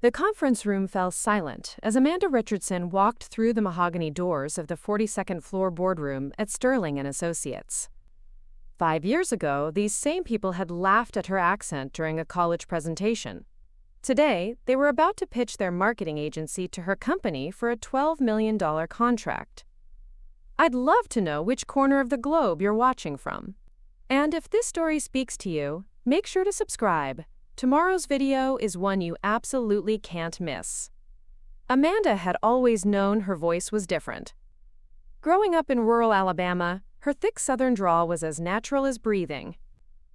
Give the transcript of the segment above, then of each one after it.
The conference room fell silent as Amanda Richardson walked through the mahogany doors of the 42nd floor boardroom at Sterling and Associates. 5 years ago, these same people had laughed at her accent during a college presentation. Today, they were about to pitch their marketing agency to her company for a $12 million contract. I'd love to know which corner of the globe you're watching from. And if this story speaks to you, make sure to subscribe. Tomorrow's video is one you absolutely can't miss. Amanda had always known her voice was different. Growing up in rural Alabama, her thick southern drawl was as natural as breathing.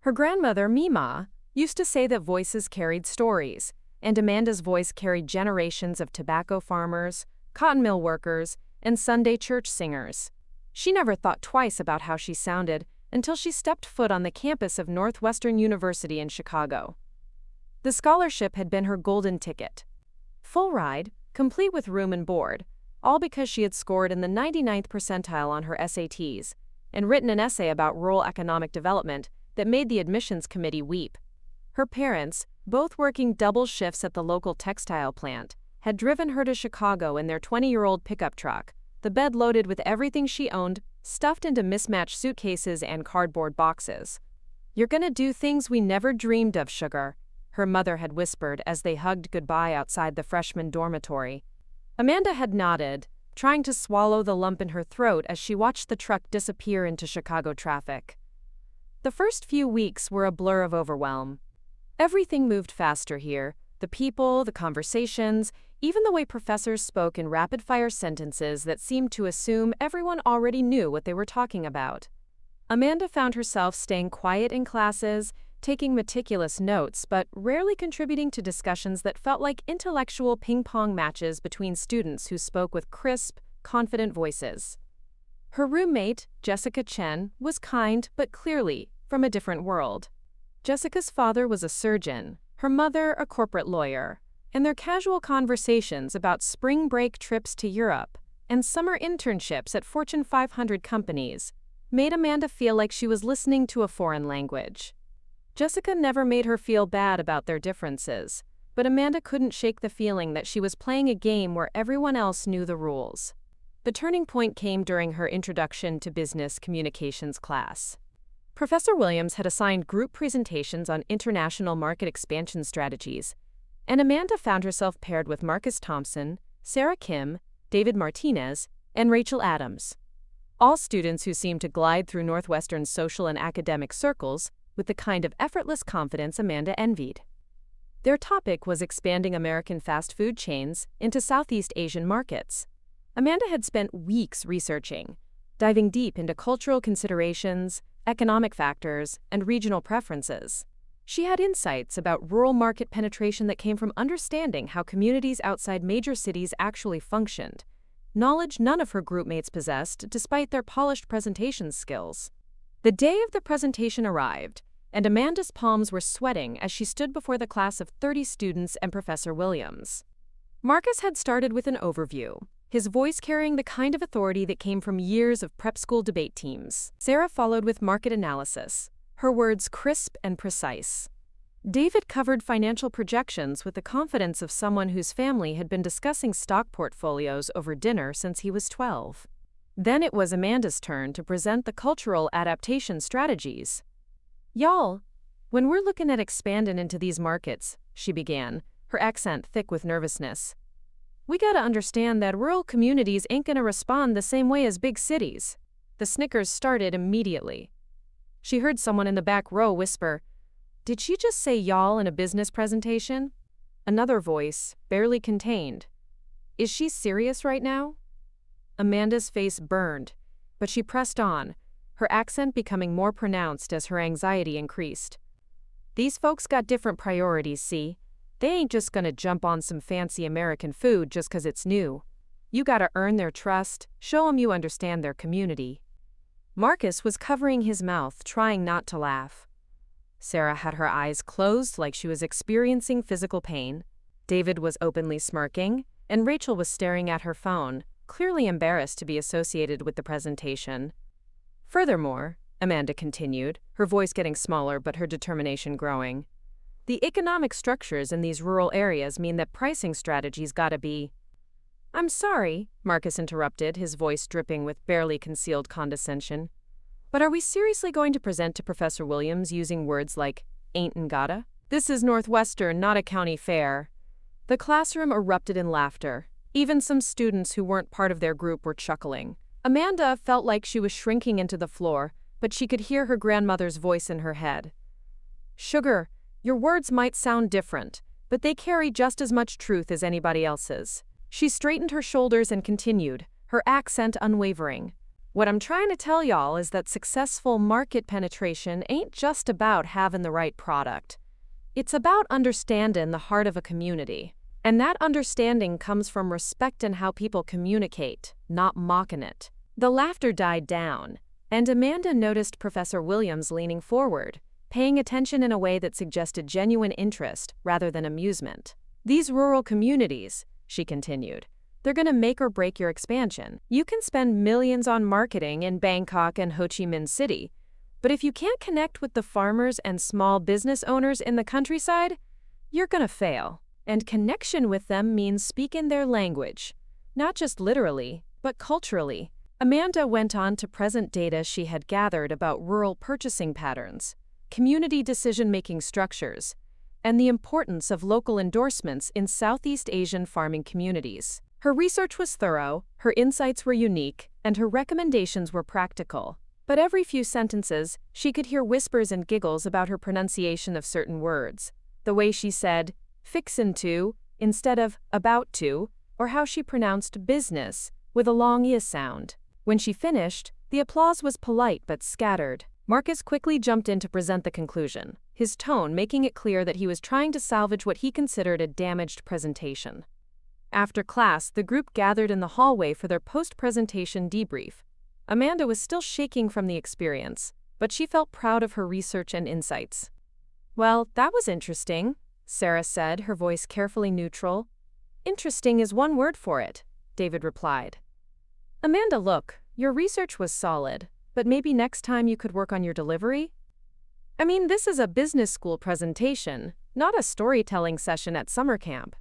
Her grandmother, Mima, used to say that voices carried stories, and Amanda's voice carried generations of tobacco farmers, cotton mill workers, and Sunday church singers. She never thought twice about how she sounded until she stepped foot on the campus of Northwestern University in Chicago. The scholarship had been her golden ticket. Full ride, complete with room and board, all because she had scored in the 99th percentile on her SATs and written an essay about rural economic development that made the admissions committee weep. Her parents, both working double shifts at the local textile plant, had driven her to Chicago in their 20-year-old pickup truck, the bed loaded with everything she owned, stuffed into mismatched suitcases and cardboard boxes. "You're gonna do things we never dreamed of, sugar," her mother had whispered as they hugged goodbye outside the freshman dormitory. Amanda had nodded, trying to swallow the lump in her throat as she watched the truck disappear into Chicago traffic. The first few weeks were a blur of overwhelm. Everything moved faster here: the people, the conversations, even the way professors spoke in rapid-fire sentences that seemed to assume everyone already knew what they were talking about. Amanda found herself staying quiet in classes, taking meticulous notes, but rarely contributing to discussions that felt like intellectual ping-pong matches between students who spoke with crisp, confident voices. Her roommate, Jessica Chen, was kind but clearly from a different world. Jessica's father was a surgeon, her mother a corporate lawyer, and their casual conversations about spring break trips to Europe and summer internships at Fortune 500 companies made Amanda feel like she was listening to a foreign language. Jessica never made her feel bad about their differences, but Amanda couldn't shake the feeling that she was playing a game where everyone else knew the rules. The turning point came during her Introduction to Business Communications class. Professor Williams had assigned group presentations on international market expansion strategies, and Amanda found herself paired with Marcus Thompson, Sarah Kim, David Martinez, and Rachel Adams. All students who seemed to glide through Northwestern's social and academic circles with the kind of effortless confidence Amanda envied. Their topic was expanding American fast food chains into Southeast Asian markets. Amanda had spent weeks researching, diving deep into cultural considerations, economic factors, and regional preferences. She had insights about rural market penetration that came from understanding how communities outside major cities actually functioned, knowledge none of her groupmates possessed despite their polished presentation skills. The day of the presentation arrived, and Amanda's palms were sweating as she stood before the class of 30 students and Professor Williams. Marcus had started with an overview, his voice carrying the kind of authority that came from years of prep school debate teams. Sarah followed with market analysis, her words crisp and precise. David covered financial projections with the confidence of someone whose family had been discussing stock portfolios over dinner since he was 12. Then it was Amanda's turn to present the cultural adaptation strategies. "Y'all, when we're looking at expanding into these markets," she began, her accent thick with nervousness, "we gotta understand that rural communities ain't gonna respond the same way as big cities." The snickers started immediately. She heard someone in the back row whisper, "Did she just say y'all in a business presentation?" Another voice, barely contained, "Is she serious right now?" Amanda's face burned, but she pressed on, her accent becoming more pronounced as her anxiety increased. "These folks got different priorities, see? They ain't just gonna jump on some fancy American food just 'cause it's new. You gotta earn their trust, show 'em you understand their community." Marcus was covering his mouth, trying not to laugh. Sarah had her eyes closed like she was experiencing physical pain. David was openly smirking, and Rachel was staring at her phone, clearly embarrassed to be associated with the presentation. "Furthermore," Amanda continued, her voice getting smaller but her determination growing, The economic structures in these rural areas mean that pricing strategies gotta be. I'm sorry, Marcus interrupted, his voice dripping with barely concealed condescension. But are we seriously going to present to Professor Williams using words like ain't and gotta? This is Northwestern, not a county fair. The classroom erupted in laughter. Even some students who weren't part of their group were chuckling. Amanda felt like she was shrinking into the floor, but she could hear her grandmother's voice in her head. Sugar, your words might sound different, but they carry just as much truth as anybody else's. She straightened her shoulders and continued, her accent unwavering. What I'm trying to tell y'all is that successful market penetration ain't just about having the right product. It's about understanding the heart of a community. And that understanding comes from respect in how people communicate, not mocking it. The laughter died down, and Amanda noticed Professor Williams leaning forward, paying attention in a way that suggested genuine interest rather than amusement. These rural communities, she continued, they're gonna make or break your expansion. You can spend millions on marketing in Bangkok and Ho Chi Minh City, but if you can't connect with the farmers and small business owners in the countryside, you're gonna fail. And connection with them means speaking their language, not just literally, but culturally. Amanda went on to present data she had gathered about rural purchasing patterns, community decision-making structures, and the importance of local endorsements in Southeast Asian farming communities. Her research was thorough, her insights were unique, and her recommendations were practical. But every few sentences, she could hear whispers and giggles about her pronunciation of certain words. The way she said, fixin' to, instead of about to, or how she pronounced business, with a long I sound. When she finished, the applause was polite but scattered. Marcus quickly jumped in to present the conclusion, his tone making it clear that he was trying to salvage what he considered a damaged presentation. After class, the group gathered in the hallway for their post-presentation debrief. Amanda was still shaking from the experience, but she felt proud of her research and insights. Well, that was interesting, Sarah said, her voice carefully neutral. Interesting is one word for it, David replied. Amanda, look, your research was solid, but maybe next time you could work on your delivery? I mean, this is a business school presentation, not a storytelling session at summer camp.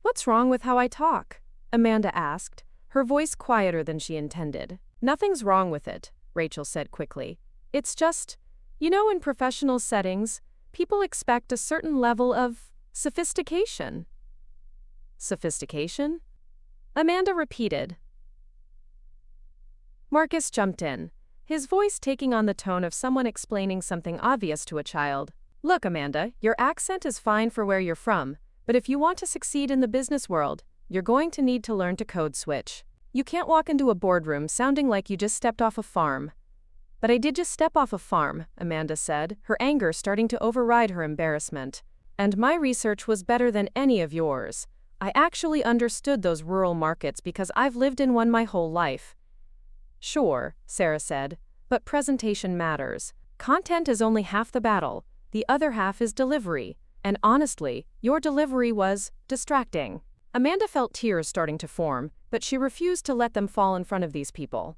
What's wrong with how I talk? Amanda asked, her voice quieter than she intended. Nothing's wrong with it, Rachel said quickly. It's just, in professional settings, people expect a certain level of sophistication. Sophistication? Amanda repeated. Marcus jumped in, his voice taking on the tone of someone explaining something obvious to a child. Look, Amanda, your accent is fine for where you're from, but if you want to succeed in the business world, you're going to need to learn to code switch. You can't walk into a boardroom sounding like you just stepped off a farm. But I did just step off a farm, Amanda said, her anger starting to override her embarrassment. And my research was better than any of yours. I actually understood those rural markets because I've lived in one my whole life. Sure, Sarah said, but presentation matters. Content is only half the battle. The other half is delivery. And honestly, your delivery was distracting. Amanda felt tears starting to form, but she refused to let them fall in front of these people.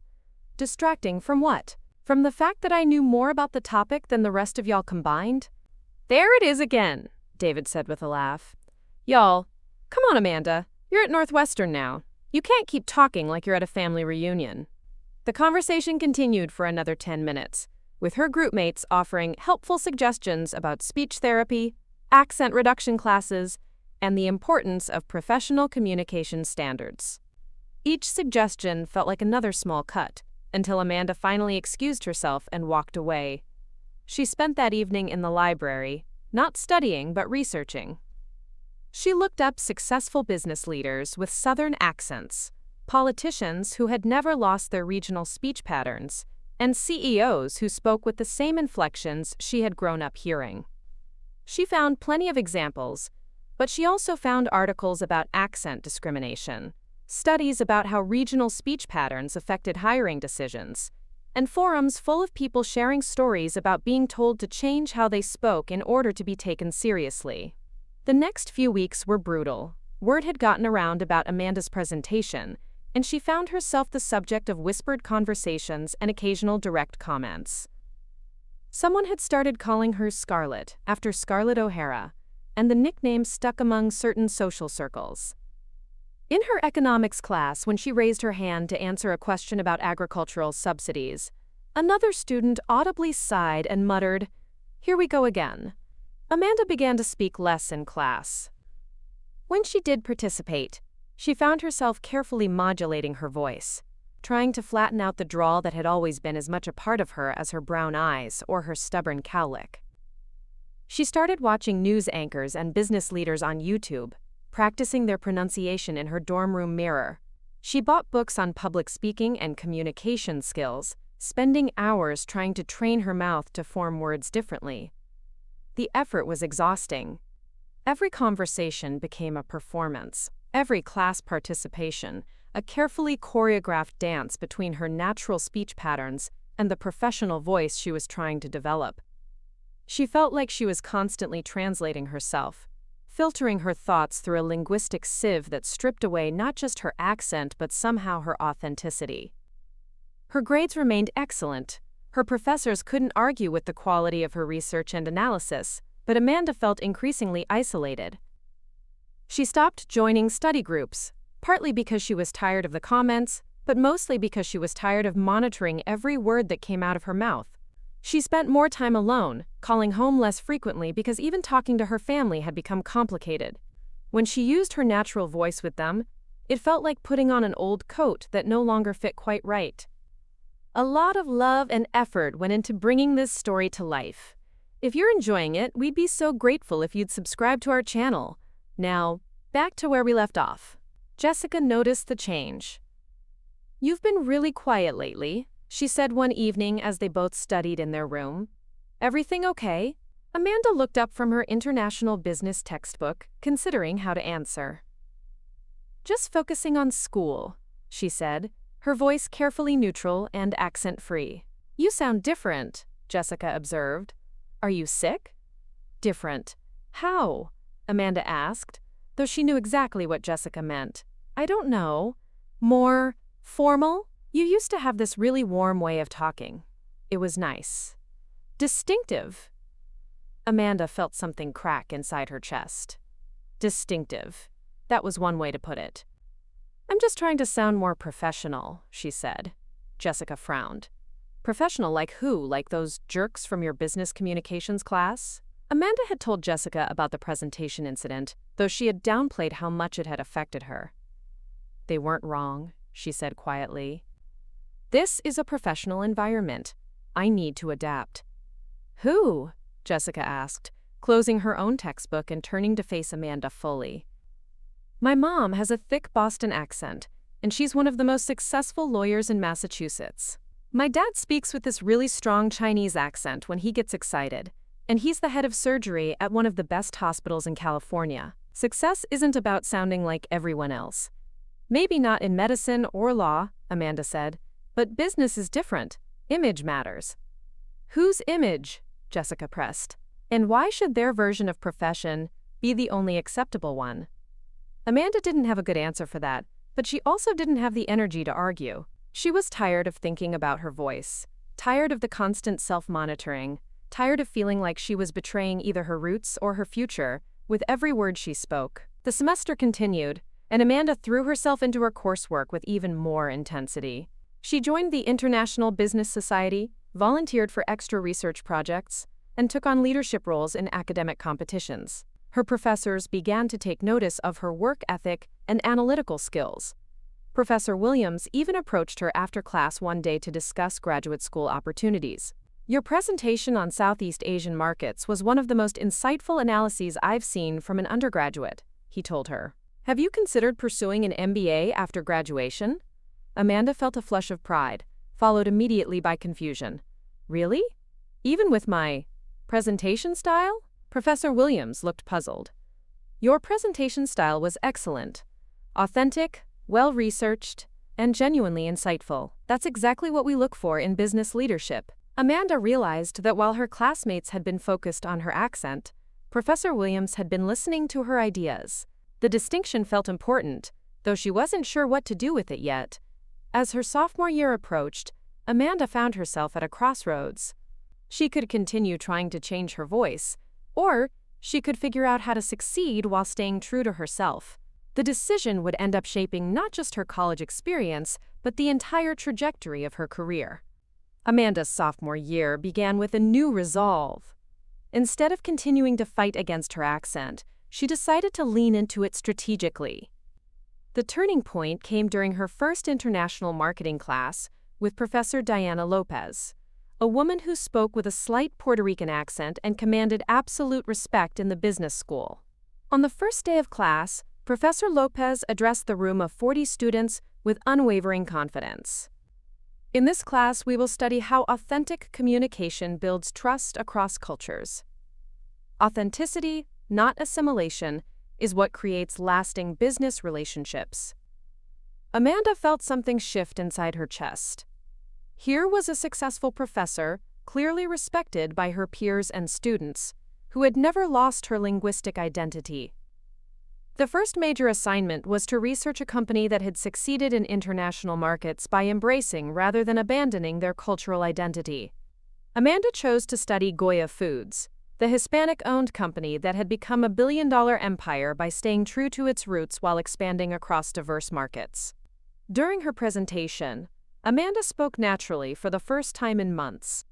Distracting from what? From the fact that I knew more about the topic than the rest of y'all combined? There it is again, David said with a laugh. Y'all, come on, Amanda. You're at Northwestern now. You can't keep talking like you're at a family reunion. The conversation continued for another 10 minutes, with her groupmates offering helpful suggestions about speech therapy, accent reduction classes, and the importance of professional communication standards. Each suggestion felt like another small cut, until Amanda finally excused herself and walked away. She spent that evening in the library, not studying but researching. She looked up successful business leaders with Southern accents, politicians who had never lost their regional speech patterns, and CEOs who spoke with the same inflections she had grown up hearing. She found plenty of examples, but she also found articles about accent discrimination, studies about how regional speech patterns affected hiring decisions, and forums full of people sharing stories about being told to change how they spoke in order to be taken seriously. The next few weeks were brutal. Word had gotten around about Amanda's presentation, and she found herself the subject of whispered conversations and occasional direct comments. Someone had started calling her Scarlett after Scarlett O'Hara, and the nickname stuck among certain social circles. In her economics class, when she raised her hand to answer a question about agricultural subsidies, another student audibly sighed and muttered, "Here we go again." Amanda began to speak less in class. When she did participate, she found herself carefully modulating her voice, trying to flatten out the drawl that had always been as much a part of her as her brown eyes or her stubborn cowlick. She started watching news anchors and business leaders on YouTube, practicing their pronunciation in her dorm room mirror. She bought books on public speaking and communication skills, spending hours trying to train her mouth to form words differently. The effort was exhausting. Every conversation became a performance. Every class participation, a carefully choreographed dance between her natural speech patterns and the professional voice she was trying to develop. She felt like she was constantly translating herself, filtering her thoughts through a linguistic sieve that stripped away not just her accent but somehow her authenticity. Her grades remained excellent. Her professors couldn't argue with the quality of her research and analysis, but Amanda felt increasingly isolated. She stopped joining study groups, partly because she was tired of the comments, but mostly because she was tired of monitoring every word that came out of her mouth. She spent more time alone, calling home less frequently because even talking to her family had become complicated. When she used her natural voice with them, it felt like putting on an old coat that no longer fit quite right. A lot of love and effort went into bringing this story to life. If you're enjoying it, we'd be so grateful if you'd subscribe to our channel. Now, back to where we left off. Jessica noticed the change. "You've been really quiet lately," she said one evening as they both studied in their room. "Everything okay?" Amanda looked up from her international business textbook, considering how to answer. "Just focusing on school," she said, her voice carefully neutral and accent-free. "You sound different," Jessica observed. "Are you sick?" "Different. How?" Amanda asked, though she knew exactly what Jessica meant. "I don't know. More formal? You used to have this really warm way of talking. It was nice. Distinctive." Amanda felt something crack inside her chest. Distinctive. That was one way to put it. "I'm just trying to sound more professional," she said. Jessica frowned. "Professional like who? Like those jerks from your business communications class?" Amanda had told Jessica about the presentation incident, though she had downplayed how much it had affected her. "They weren't wrong," she said quietly. "This is a professional environment. I need to adapt." "Who?" Jessica asked, closing her own textbook and turning to face Amanda fully. "My mom has a thick Boston accent, and she's one of the most successful lawyers in Massachusetts. My dad speaks with this really strong Chinese accent when he gets excited, and he's the head of surgery at one of the best hospitals in California. Success isn't about sounding like everyone else. Maybe not in medicine or law," Amanda said, "but business is different. Image matters." "Whose image?" Jessica pressed. "And why should their version of profession be the only acceptable one?" Amanda didn't have a good answer for that, but she also didn't have the energy to argue. She was tired of thinking about her voice, tired of the constant self-monitoring, tired of feeling like she was betraying either her roots or her future with every word she spoke. The semester continued, and Amanda threw herself into her coursework with even more intensity. She joined the International Business Society, volunteered for extra research projects, and took on leadership roles in academic competitions. Her professors began to take notice of her work ethic and analytical skills. Professor Williams even approached her after class one day to discuss graduate school opportunities. "Your presentation on Southeast Asian markets was one of the most insightful analyses I've seen from an undergraduate," he told her. "Have you considered pursuing an MBA after graduation?" Amanda felt a flush of pride, followed immediately by confusion. "Really? Even with my presentation style?" Professor Williams looked puzzled. "Your presentation style was excellent. Authentic, well-researched, and genuinely insightful. That's exactly what we look for in business leadership." Amanda realized that while her classmates had been focused on her accent, Professor Williams had been listening to her ideas. The distinction felt important, though she wasn't sure what to do with it yet. As her sophomore year approached, Amanda found herself at a crossroads. She could continue trying to change her voice, or she could figure out how to succeed while staying true to herself. The decision would end up shaping not just her college experience, but the entire trajectory of her career. Amanda's sophomore year began with a new resolve. Instead of continuing to fight against her accent, she decided to lean into it strategically. The turning point came during her first international marketing class with Professor Diana Lopez, a woman who spoke with a slight Puerto Rican accent and commanded absolute respect in the business school. On the first day of class, Professor Lopez addressed the room of 40 students with unwavering confidence. In this class, we will study how authentic communication builds trust across cultures. Authenticity, not assimilation, is what creates lasting business relationships. Amanda felt something shift inside her chest. Here was a successful professor, clearly respected by her peers and students, who had never lost her linguistic identity. The first major assignment was to research a company that had succeeded in international markets by embracing rather than abandoning their cultural identity. Amanda chose to study Goya Foods, the Hispanic-owned company that had become a billion-dollar empire by staying true to its roots while expanding across diverse markets. During her presentation, Amanda spoke naturally for the first time in months.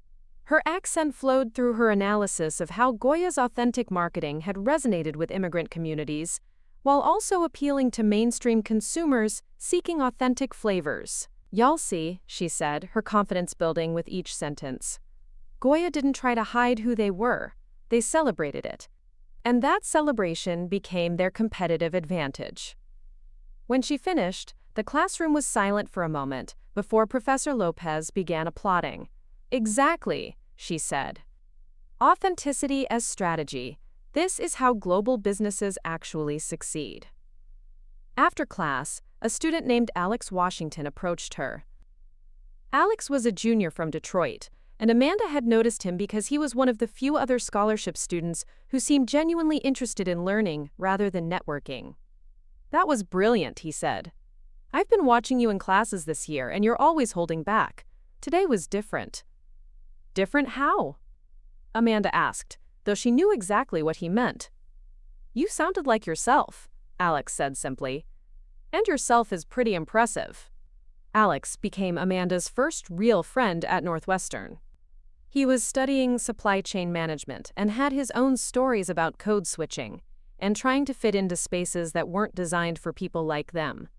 Her accent flowed through her analysis of how Goya's authentic marketing had resonated with immigrant communities, while also appealing to mainstream consumers seeking authentic flavors. "Y'all see," she said, her confidence building with each sentence. "Goya didn't try to hide who they were. They celebrated it. And that celebration became their competitive advantage." When she finished, the classroom was silent for a moment before Professor Lopez began applauding. "Exactly," she said. "Authenticity as strategy. This is how global businesses actually succeed." After class, a student named Alex Washington approached her. Alex was a junior from Detroit, and Amanda had noticed him because he was one of the few other scholarship students who seemed genuinely interested in learning rather than networking. "That was brilliant," he said. "I've been watching you in classes this year, and you're always holding back. Today was different." "Different how?" Amanda asked, though she knew exactly what he meant. "You sounded like yourself," Alex said simply. "And yourself is pretty impressive." Alex became Amanda's first real friend at Northwestern. He was studying supply chain management and had his own stories about code switching and trying to fit into spaces that weren't designed for people like them.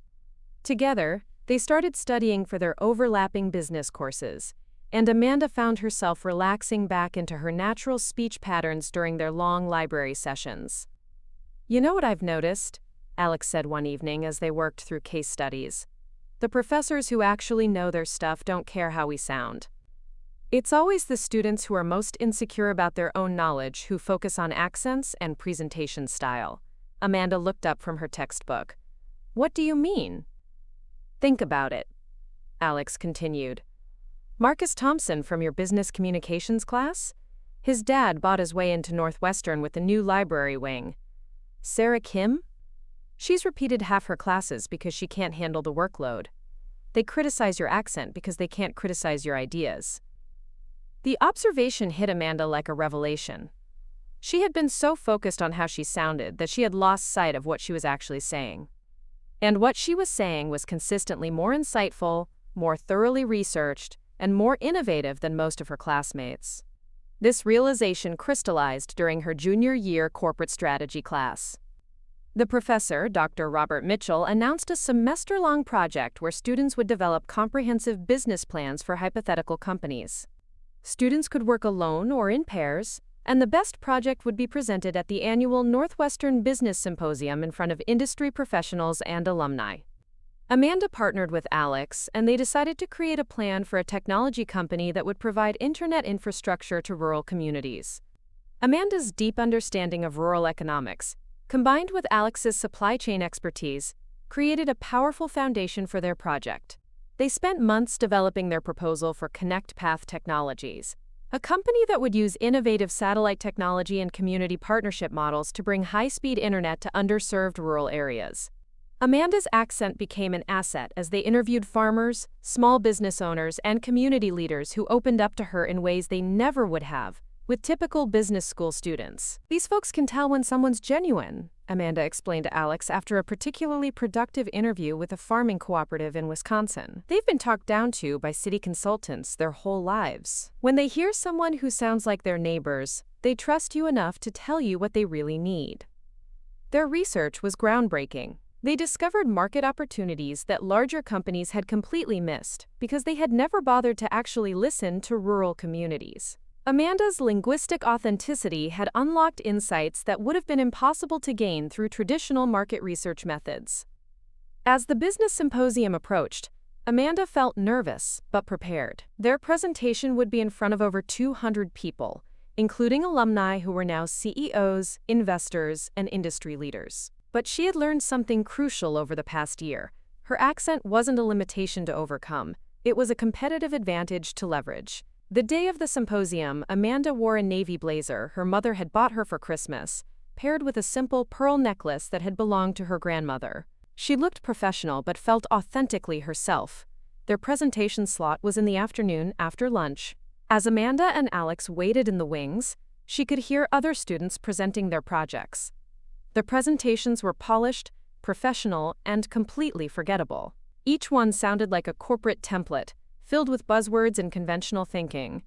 Together, they started studying for their overlapping business courses, and Amanda found herself relaxing back into her natural speech patterns during their long library sessions. "You know what I've noticed?" Alex said one evening as they worked through case studies. "The professors who actually know their stuff don't care how we sound. It's always the students who are most insecure about their own knowledge who focus on accents and presentation style." Amanda looked up from her textbook. "What do you mean?" "Think about it," Alex continued. "Marcus Thompson from your business communications class? His dad bought his way into Northwestern with the new library wing. Sarah Kim? She's repeated half her classes because she can't handle the workload. They criticize your accent because they can't criticize your ideas." The observation hit Amanda like a revelation. She had been so focused on how she sounded that she had lost sight of what she was actually saying. And what she was saying was consistently more insightful, more thoroughly researched, and more innovative than most of her classmates. This realization crystallized during her junior year corporate strategy class. The professor, Dr. Robert Mitchell, announced a semester-long project where students would develop comprehensive business plans for hypothetical companies. Students could work alone or in pairs, and the best project would be presented at the annual Northwestern Business Symposium in front of industry professionals and alumni. Amanda partnered with Alex, and they decided to create a plan for a technology company that would provide internet infrastructure to rural communities. Amanda's deep understanding of rural economics, combined with Alex's supply chain expertise, created a powerful foundation for their project. They spent months developing their proposal for ConnectPath Technologies, a company that would use innovative satellite technology and community partnership models to bring high-speed internet to underserved rural areas. Amanda's accent became an asset as they interviewed farmers, small business owners, and community leaders who opened up to her in ways they never would have with typical business school students. These folks can tell when someone's genuine, Amanda explained to Alex after a particularly productive interview with a farming cooperative in Wisconsin. They've been talked down to by city consultants their whole lives. When they hear someone who sounds like their neighbors, they trust you enough to tell you what they really need. Their research was groundbreaking. They discovered market opportunities that larger companies had completely missed because they had never bothered to actually listen to rural communities. Amanda's linguistic authenticity had unlocked insights that would have been impossible to gain through traditional market research methods. As the business symposium approached, Amanda felt nervous but prepared. Their presentation would be in front of over 200 people, including alumni who were now CEOs, investors, and industry leaders. But she had learned something crucial over the past year. Her accent wasn't a limitation to overcome, it was a competitive advantage to leverage. The day of the symposium, Amanda wore a navy blazer her mother had bought her for Christmas, paired with a simple pearl necklace that had belonged to her grandmother. She looked professional but felt authentically herself. Their presentation slot was in the afternoon after lunch. As Amanda and Alex waited in the wings, she could hear other students presenting their projects. The presentations were polished, professional, and completely forgettable. Each one sounded like a corporate template, filled with buzzwords and conventional thinking.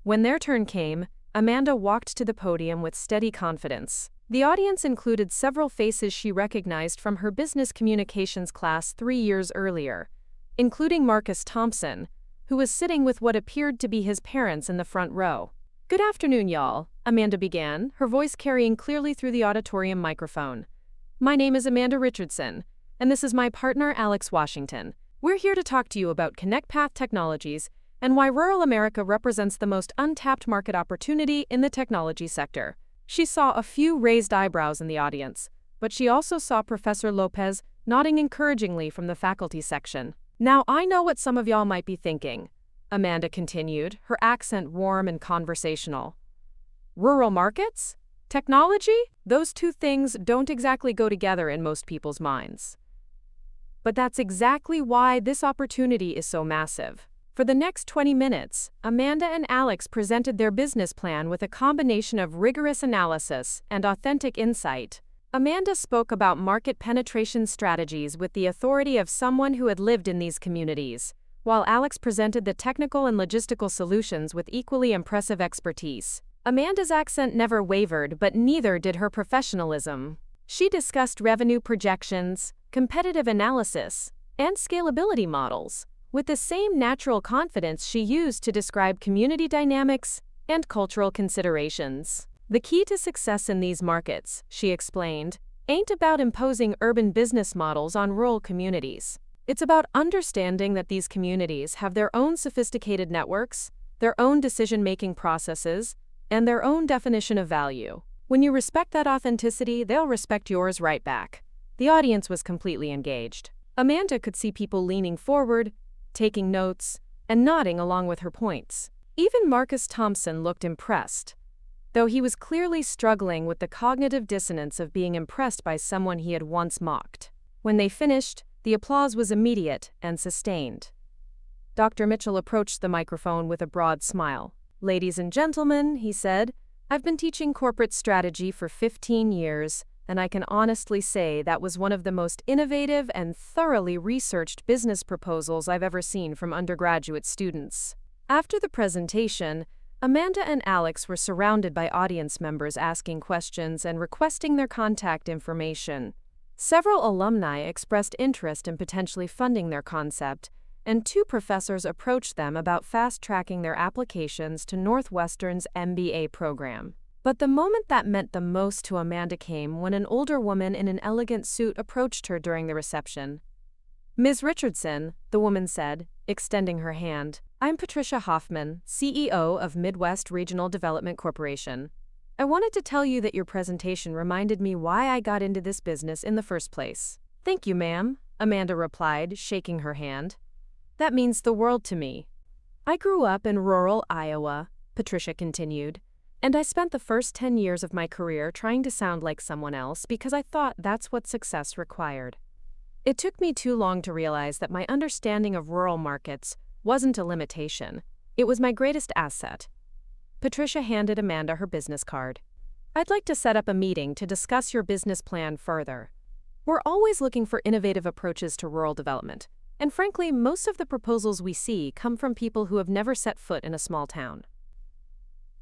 When their turn came, Amanda walked to the podium with steady confidence. The audience included several faces she recognized from her business communications class 3 years earlier, including Marcus Thompson, who was sitting with what appeared to be his parents in the front row. "Good afternoon, y'all," Amanda began, her voice carrying clearly through the auditorium microphone. "My name is Amanda Richardson, and this is my partner, Alex Washington. We're here to talk to you about ConnectPath Technologies and why rural America represents the most untapped market opportunity in the technology sector." She saw a few raised eyebrows in the audience, but she also saw Professor Lopez nodding encouragingly from the faculty section. "Now I know what some of y'all might be thinking," Amanda continued, her accent warm and conversational. "Rural markets? Technology? Those two things don't exactly go together in most people's minds. But that's exactly why this opportunity is so massive." For the next 20 minutes, Amanda and Alex presented their business plan with a combination of rigorous analysis and authentic insight. Amanda spoke about market penetration strategies with the authority of someone who had lived in these communities, while Alex presented the technical and logistical solutions with equally impressive expertise. Amanda's accent never wavered, but neither did her professionalism. She discussed revenue projections, competitive analysis, and scalability models, with the same natural confidence she used to describe community dynamics and cultural considerations. "The key to success in these markets," she explained, "ain't about imposing urban business models on rural communities. It's about understanding that these communities have their own sophisticated networks, their own decision-making processes, and their own definition of value. When you respect that authenticity, they'll respect yours right back." The audience was completely engaged. Amanda could see people leaning forward, taking notes, and nodding along with her points. Even Marcus Thompson looked impressed, though he was clearly struggling with the cognitive dissonance of being impressed by someone he had once mocked. When they finished, the applause was immediate and sustained. Dr. Mitchell approached the microphone with a broad smile. "Ladies and gentlemen," he said, "I've been teaching corporate strategy for 15 years, and I can honestly say that was one of the most innovative and thoroughly researched business proposals I've ever seen from undergraduate students." After the presentation, Amanda and Alex were surrounded by audience members asking questions and requesting their contact information. Several alumni expressed interest in potentially funding their concept, and 2 professors approached them about fast-tracking their applications to Northwestern's MBA program. But the moment that meant the most to Amanda came when an older woman in an elegant suit approached her during the reception. "Ms. Richardson," the woman said, extending her hand, "I'm Patricia Hoffman, CEO of Midwest Regional Development Corporation. I wanted to tell you that your presentation reminded me why I got into this business in the first place." "Thank you, ma'am," Amanda replied, shaking her hand. "That means the world to me." "I grew up in rural Iowa," Patricia continued, "and I spent the first 10 years of my career trying to sound like someone else because I thought that's what success required. It took me too long to realize that my understanding of rural markets wasn't a limitation. It was my greatest asset. Patricia handed Amanda her business card. I'd like to set up a meeting to discuss your business plan further. We're always looking for innovative approaches to rural development, and frankly, most of the proposals we see come from people who have never set foot in a small town.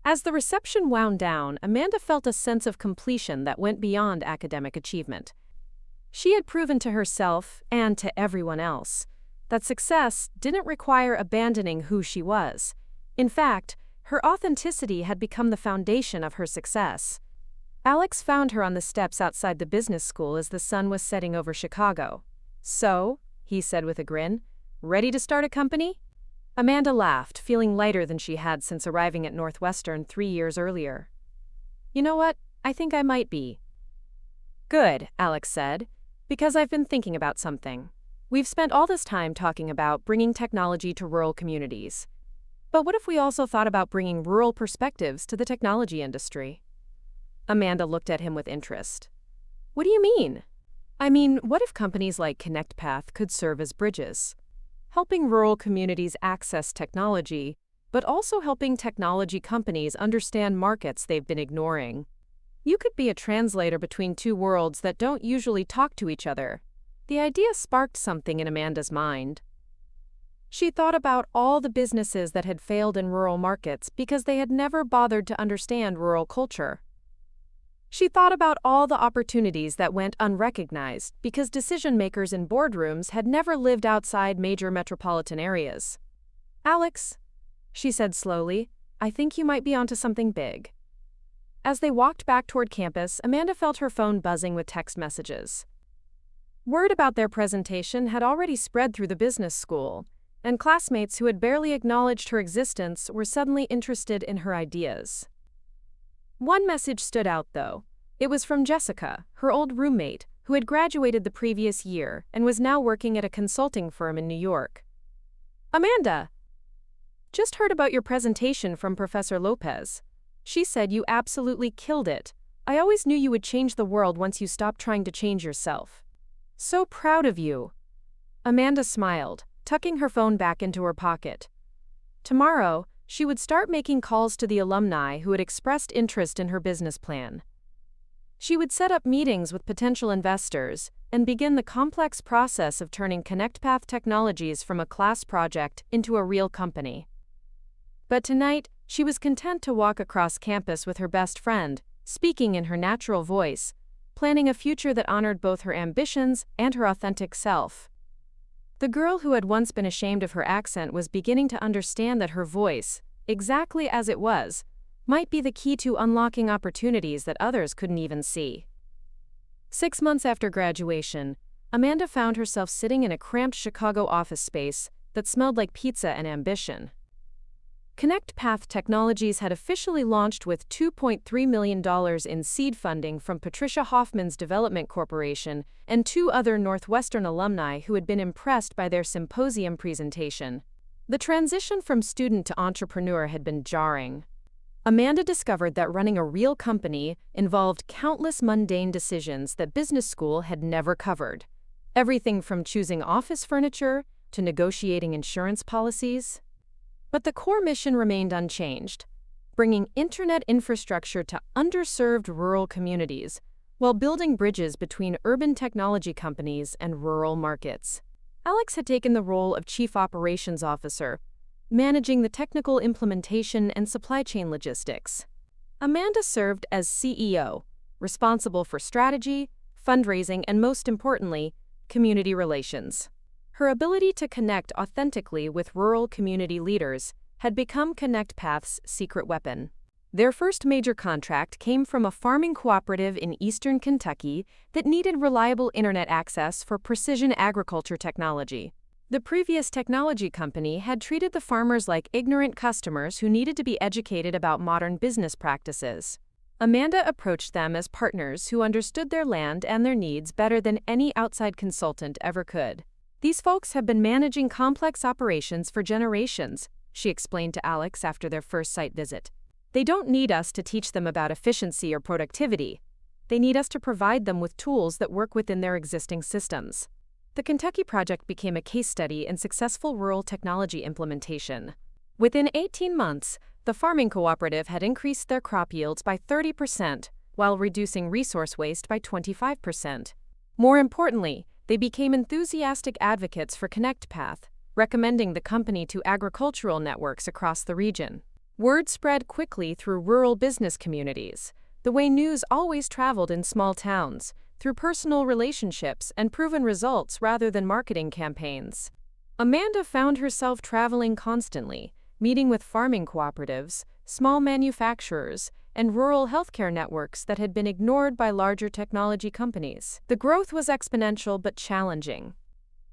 As the reception wound down, Amanda felt a sense of completion that went beyond academic achievement. She had proven to herself, and to everyone else, that success didn't require abandoning who she was. In fact, her authenticity had become the foundation of her success. Alex found her on the steps outside the business school as the sun was setting over Chicago. "So," he said with a grin, "ready to start a company?" Amanda laughed, feeling lighter than she had since arriving at Northwestern 3 years earlier. "You know what? I think I might be." "Good," Alex said, "because I've been thinking about something. We've spent all this time talking about bringing technology to rural communities. But what if we also thought about bringing rural perspectives to the technology industry?" Amanda looked at him with interest. "What do you mean?" "I mean, what if companies like ConnectPath could serve as bridges, helping rural communities access technology, but also helping technology companies understand markets they've been ignoring? You could be a translator between two worlds that don't usually talk to each other." The idea sparked something in Amanda's mind. She thought about all the businesses that had failed in rural markets because they had never bothered to understand rural culture. She thought about all the opportunities that went unrecognized because decision-makers in boardrooms had never lived outside major metropolitan areas. "Alex," she said slowly, "I think you might be onto something big." As they walked back toward campus, Amanda felt her phone buzzing with text messages. Word about their presentation had already spread through the business school, and classmates who had barely acknowledged her existence were suddenly interested in her ideas. One message stood out, though. It was from Jessica, her old roommate, who had graduated the previous year and was now working at a consulting firm in New York. "Amanda, just heard about your presentation from Professor Lopez. She said you absolutely killed it. I always knew you would change the world once you stopped trying to change yourself. So proud of you." Amanda smiled, tucking her phone back into her pocket. Tomorrow, she would start making calls to the alumni who had expressed interest in her business plan. She would set up meetings with potential investors and begin the complex process of turning ConnectPath Technologies from a class project into a real company. But tonight, she was content to walk across campus with her best friend, speaking in her natural voice, planning a future that honored both her ambitions and her authentic self. The girl who had once been ashamed of her accent was beginning to understand that her voice, exactly as it was, might be the key to unlocking opportunities that others couldn't even see. 6 months after graduation, Amanda found herself sitting in a cramped Chicago office space that smelled like pizza and ambition. ConnectPath Technologies had officially launched with $2.3 million in seed funding from Patricia Hoffman's Development Corporation and 2 other Northwestern alumni who had been impressed by their symposium presentation. The transition from student to entrepreneur had been jarring. Amanda discovered that running a real company involved countless mundane decisions that business school had never covered. Everything from choosing office furniture to negotiating insurance policies. But the core mission remained unchanged, bringing internet infrastructure to underserved rural communities while building bridges between urban technology companies and rural markets. Alex had taken the role of Chief Operations Officer, managing the technical implementation and supply chain logistics. Amanda served as CEO, responsible for strategy, fundraising, and most importantly, community relations. Her ability to connect authentically with rural community leaders had become ConnectPath's secret weapon. Their first major contract came from a farming cooperative in eastern Kentucky that needed reliable internet access for precision agriculture technology. The previous technology company had treated the farmers like ignorant customers who needed to be educated about modern business practices. Amanda approached them as partners who understood their land and their needs better than any outside consultant ever could. "These folks have been managing complex operations for generations," she explained to Alex after their first site visit. "They don't need us to teach them about efficiency or productivity. They need us to provide them with tools that work within their existing systems." The Kentucky project became a case study in successful rural technology implementation. Within 18 months, the farming cooperative had increased their crop yields by 30%, while reducing resource waste by 25%. More importantly, they became enthusiastic advocates for ConnectPath, recommending the company to agricultural networks across the region. Word spread quickly through rural business communities, the way news always traveled in small towns, through personal relationships and proven results rather than marketing campaigns. Amanda found herself traveling constantly, meeting with farming cooperatives, small manufacturers, and rural healthcare networks that had been ignored by larger technology companies. The growth was exponential but challenging.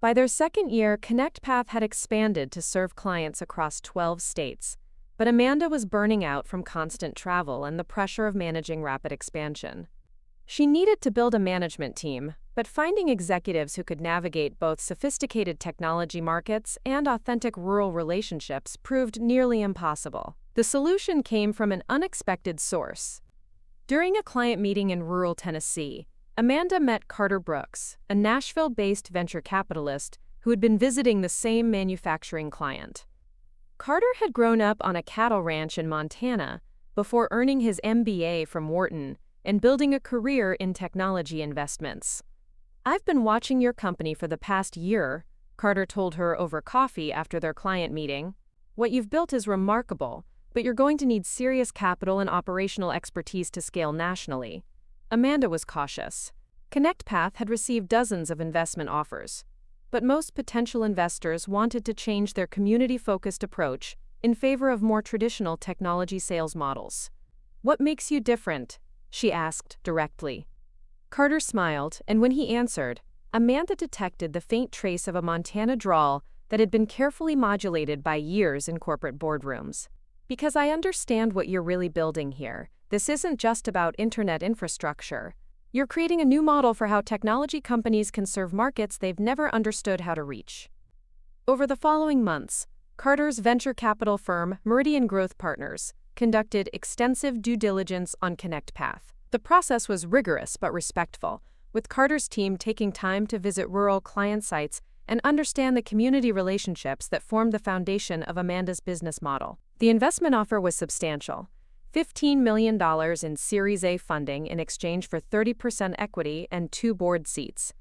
By their second year, ConnectPath had expanded to serve clients across 12 states, but Amanda was burning out from constant travel and the pressure of managing rapid expansion. She needed to build a management team, but finding executives who could navigate both sophisticated technology markets and authentic rural relationships proved nearly impossible. The solution came from an unexpected source. During a client meeting in rural Tennessee, Amanda met Carter Brooks, a Nashville-based venture capitalist who had been visiting the same manufacturing client. Carter had grown up on a cattle ranch in Montana before earning his MBA from Wharton and building a career in technology investments. "I've been watching your company for the past year," Carter told her over coffee after their client meeting. "What you've built is remarkable, but you're going to need serious capital and operational expertise to scale nationally." Amanda was cautious. ConnectPath had received dozens of investment offers, but most potential investors wanted to change their community-focused approach in favor of more traditional technology sales models. "What makes you different?" she asked directly. Carter smiled, and when he answered, Amanda detected the faint trace of a Montana drawl that had been carefully modulated by years in corporate boardrooms. "Because I understand what you're really building here. This isn't just about internet infrastructure. You're creating a new model for how technology companies can serve markets they've never understood how to reach." Over the following months, Carter's venture capital firm, Meridian Growth Partners, conducted extensive due diligence on ConnectPath. The process was rigorous but respectful, with Carter's team taking time to visit rural client sites and understand the community relationships that formed the foundation of Amanda's business model. The investment offer was substantial: $15 million in Series A funding in exchange for 30% equity and 2 board seats.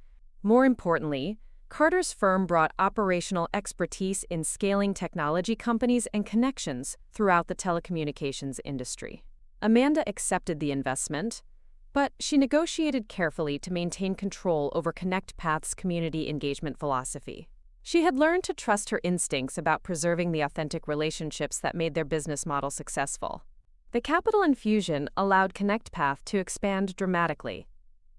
More importantly, Carter's firm brought operational expertise in scaling technology companies and connections throughout the telecommunications industry. Amanda accepted the investment, but she negotiated carefully to maintain control over ConnectPath's community engagement philosophy. She had learned to trust her instincts about preserving the authentic relationships that made their business model successful. The capital infusion allowed ConnectPath to expand dramatically.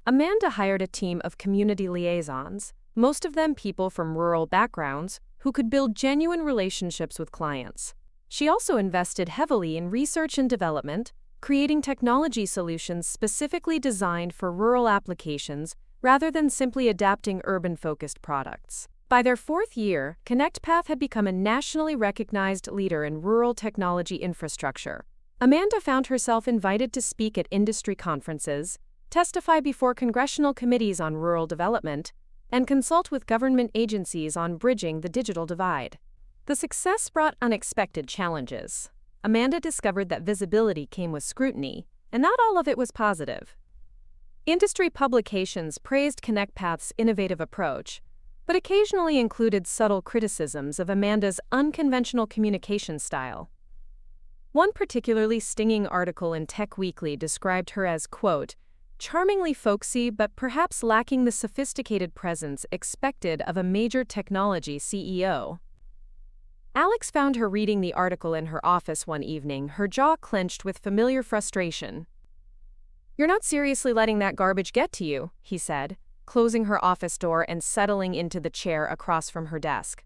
Amanda hired a team of community liaisons, most of them people from rural backgrounds, who could build genuine relationships with clients. She also invested heavily in research and development, creating technology solutions specifically designed for rural applications rather than simply adapting urban-focused products. By their 4th year, ConnectPath had become a nationally recognized leader in rural technology infrastructure. Amanda found herself invited to speak at industry conferences, testify before congressional committees on rural development, and consult with government agencies on bridging the digital divide. The success brought unexpected challenges. Amanda discovered that visibility came with scrutiny, and not all of it was positive. Industry publications praised ConnectPath's innovative approach, but occasionally included subtle criticisms of Amanda's unconventional communication style. One particularly stinging article in Tech Weekly described her as, quote, "charmingly folksy but perhaps lacking the sophisticated presence expected of a major technology CEO." Alex found her reading the article in her office one evening, her jaw clenched with familiar frustration. "You're not seriously letting that garbage get to you," he said, closing her office door and settling into the chair across from her desk.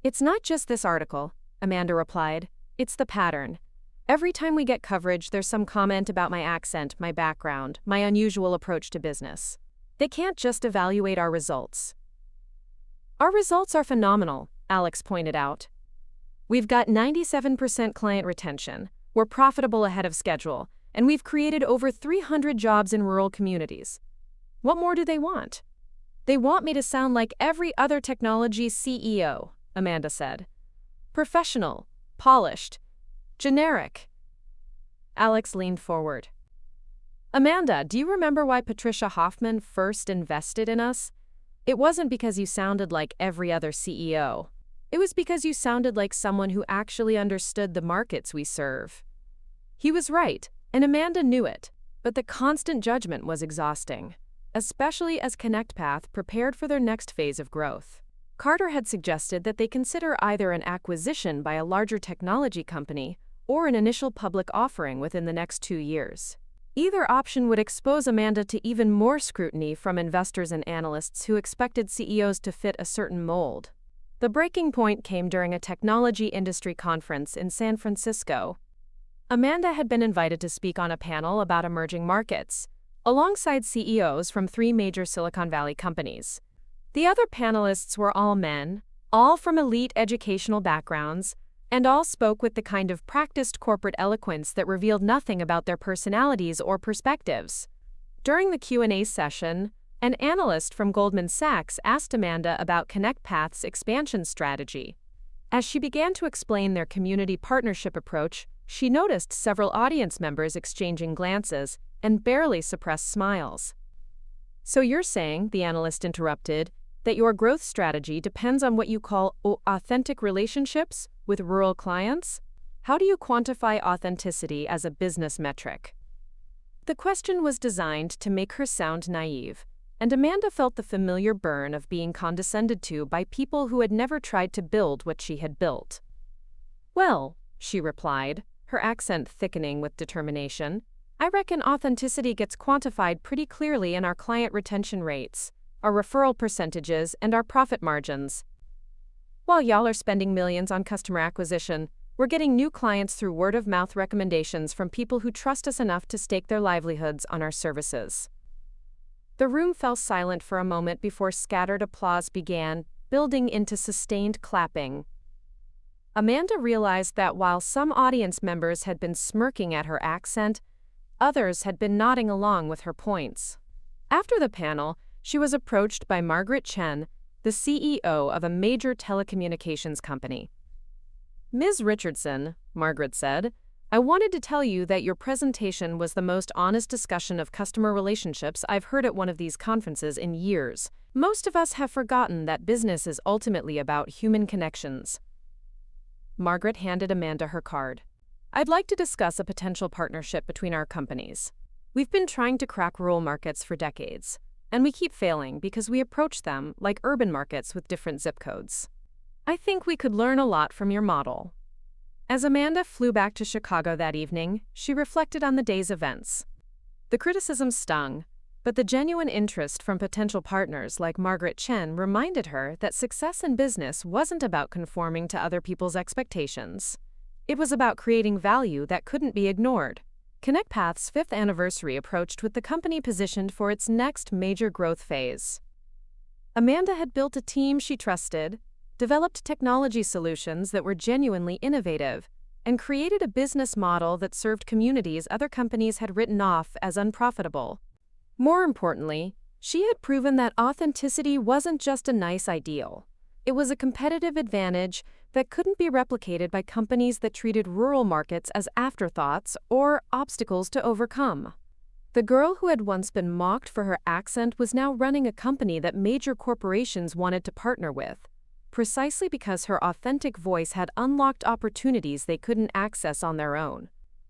"It's not just this article," Amanda replied. "It's the pattern. Every time we get coverage, there's some comment about my accent, my background, my unusual approach to business. They can't just evaluate our results." "Our results are phenomenal," Alex pointed out. "We've got 97% client retention, we're profitable ahead of schedule, and we've created over 300 jobs in rural communities. What more do they want?" They want me to sound like every other technology CEO, Amanda said. Professional, polished, generic. Alex leaned forward. Amanda, do you remember why Patricia Hoffman first invested in us? It wasn't because you sounded like every other CEO. It was because you sounded like someone who actually understood the markets we serve. He was right, and Amanda knew it, but the constant judgment was exhausting, especially as ConnectPath prepared for their next phase of growth. Carter had suggested that they consider either an acquisition by a larger technology company or an initial public offering within the next 2 years. Either option would expose Amanda to even more scrutiny from investors and analysts who expected CEOs to fit a certain mold. The breaking point came during a technology industry conference in San Francisco. Amanda had been invited to speak on a panel about emerging markets, alongside CEOs from 3 major Silicon Valley companies. The other panelists were all men, all from elite educational backgrounds, and all spoke with the kind of practiced corporate eloquence that revealed nothing about their personalities or perspectives. During the Q&A session, an analyst from Goldman Sachs asked Amanda about ConnectPath's expansion strategy. As she began to explain their community partnership approach, she noticed several audience members exchanging glances and barely suppressed smiles. So you're saying, the analyst interrupted, that your growth strategy depends on what you call authentic relationships with rural clients? How do you quantify authenticity as a business metric? The question was designed to make her sound naive, and Amanda felt the familiar burn of being condescended to by people who had never tried to build what she had built. Well, she replied, her accent thickening with determination, I reckon authenticity gets quantified pretty clearly in our client retention rates, our referral percentages, and our profit margins. While y'all are spending millions on customer acquisition, we're getting new clients through word-of-mouth recommendations from people who trust us enough to stake their livelihoods on our services. The room fell silent for a moment before scattered applause began, building into sustained clapping. Amanda realized that while some audience members had been smirking at her accent, others had been nodding along with her points. After the panel, she was approached by Margaret Chen, the CEO of a major telecommunications company. Ms. Richardson, Margaret said, I wanted to tell you that your presentation was the most honest discussion of customer relationships I've heard at one of these conferences in years. Most of us have forgotten that business is ultimately about human connections. Margaret handed Amanda her card. I'd like to discuss a potential partnership between our companies. We've been trying to crack rural markets for decades, and we keep failing because we approach them like urban markets with different zip codes. I think we could learn a lot from your model. As Amanda flew back to Chicago that evening, she reflected on the day's events. The criticism stung, but the genuine interest from potential partners like Margaret Chen reminded her that success in business wasn't about conforming to other people's expectations. It was about creating value that couldn't be ignored. ConnectPath's 5th anniversary approached with the company positioned for its next major growth phase. Amanda had built a team she trusted, developed technology solutions that were genuinely innovative, and created a business model that served communities other companies had written off as unprofitable. More importantly, she had proven that authenticity wasn't just a nice ideal. It was a competitive advantage that couldn't be replicated by companies that treated rural markets as afterthoughts or obstacles to overcome. The girl who had once been mocked for her accent was now running a company that major corporations wanted to partner with, precisely because her authentic voice had unlocked opportunities they couldn't access on their own.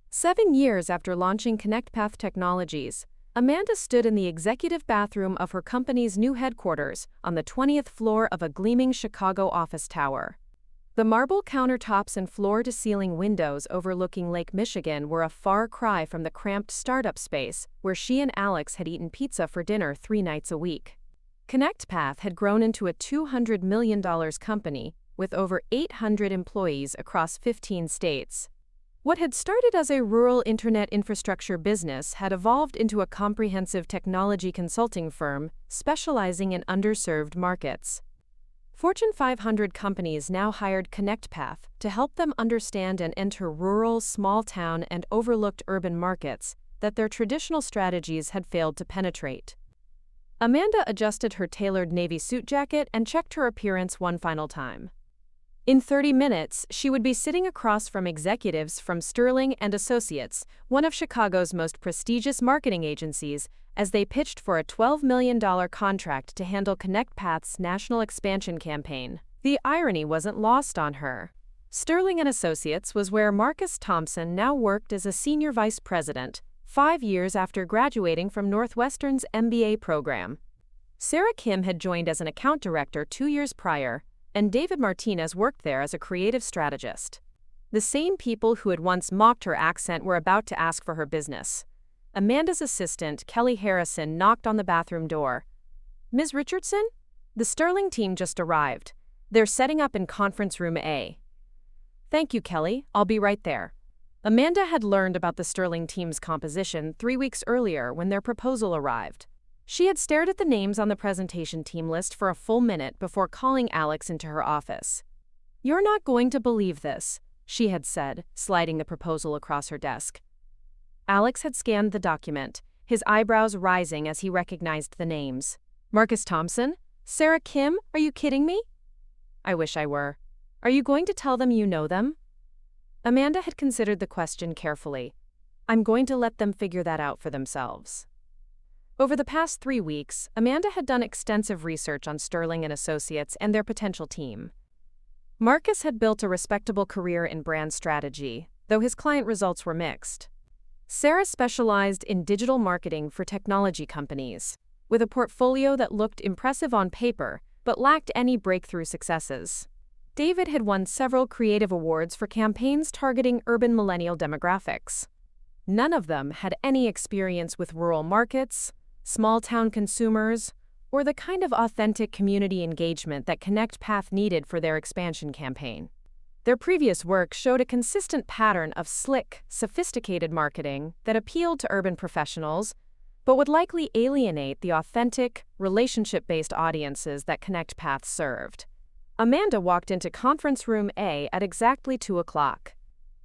7 years after launching ConnectPath Technologies, Amanda stood in the executive bathroom of her company's new headquarters on the 20th floor of a gleaming Chicago office tower. The marble countertops and floor-to-ceiling windows overlooking Lake Michigan were a far cry from the cramped startup space where she and Alex had eaten pizza for dinner 3 nights a week. ConnectPath had grown into a $200 million company with over 800 employees across 15 states. What had started as a rural internet infrastructure business had evolved into a comprehensive technology consulting firm specializing in underserved markets. Fortune 500 companies now hired ConnectPath to help them understand and enter rural, small-town, and overlooked urban markets that their traditional strategies had failed to penetrate. Amanda adjusted her tailored navy suit jacket and checked her appearance one final time. In 30 minutes, she would be sitting across from executives from Sterling and Associates, one of Chicago's most prestigious marketing agencies, as they pitched for a $12 million contract to handle ConnectPath's national expansion campaign. The irony wasn't lost on her. Sterling and Associates was where Marcus Thompson now worked as a senior vice president, 5 years after graduating from Northwestern's MBA program. Sarah Kim had joined as an account director 2 years prior, and David Martinez worked there as a creative strategist. The same people who had once mocked her accent were about to ask for her business. Amanda's assistant, Kelly Harrison, knocked on the bathroom door. "Ms. Richardson? The Sterling team just arrived. They're setting up in conference room A." "Thank you, Kelly. I'll be right there." Amanda had learned about the Sterling team's composition 3 weeks earlier when their proposal arrived. She had stared at the names on the presentation team list for a full minute before calling Alex into her office. "You're not going to believe this," she had said, sliding the proposal across her desk. Alex had scanned the document, his eyebrows rising as he recognized the names. "Marcus Thompson? Sarah Kim? Are you kidding me?" "I wish I were. Are you going to tell them you know them?" Amanda had considered the question carefully. "I'm going to let them figure that out for themselves." Over the past 3 weeks, Amanda had done extensive research on Sterling and Associates and their potential team. Marcus had built a respectable career in brand strategy, though his client results were mixed. Sarah specialized in digital marketing for technology companies, with a portfolio that looked impressive on paper but lacked any breakthrough successes. David had won several creative awards for campaigns targeting urban millennial demographics. None of them had any experience with rural markets, small-town consumers, or the kind of authentic community engagement that ConnectPath needed for their expansion campaign. Their previous work showed a consistent pattern of slick, sophisticated marketing that appealed to urban professionals, but would likely alienate the authentic, relationship-based audiences that ConnectPath served. Amanda walked into conference room A at exactly 2 o'clock.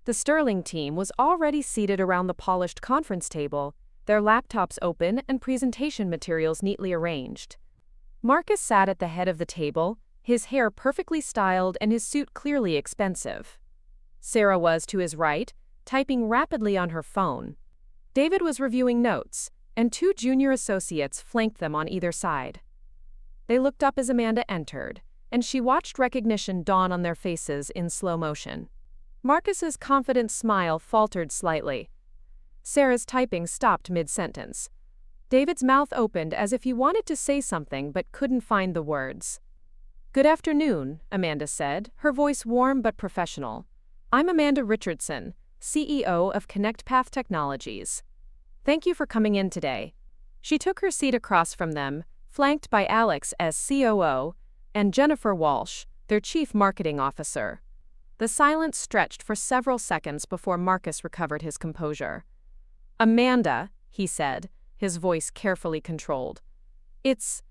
The Sterling team was already seated around the polished conference table, their laptops open and presentation materials neatly arranged. Marcus sat at the head of the table, his hair perfectly styled and his suit clearly expensive. Sarah was to his right, typing rapidly on her phone. David was reviewing notes, and 2 junior associates flanked them on either side. They looked up as Amanda entered, and she watched recognition dawn on their faces in slow motion. Marcus's confident smile faltered slightly. Sarah's typing stopped mid-sentence. David's mouth opened as if he wanted to say something but couldn't find the words. "Good afternoon," Amanda said, her voice warm but professional. "I'm Amanda Richardson, CEO of ConnectPath Technologies. Thank you for coming in today." She took her seat across from them, flanked by Alex as COO and Jennifer Walsh, their Chief Marketing Officer. The silence stretched for several seconds before Marcus recovered his composure. "Amanda," he said, his voice carefully controlled. It's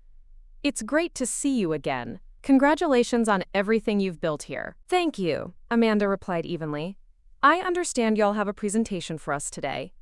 great to see you again. Congratulations on everything you've built here." "Thank you," Amanda replied evenly. "I understand y'all have a presentation for us today."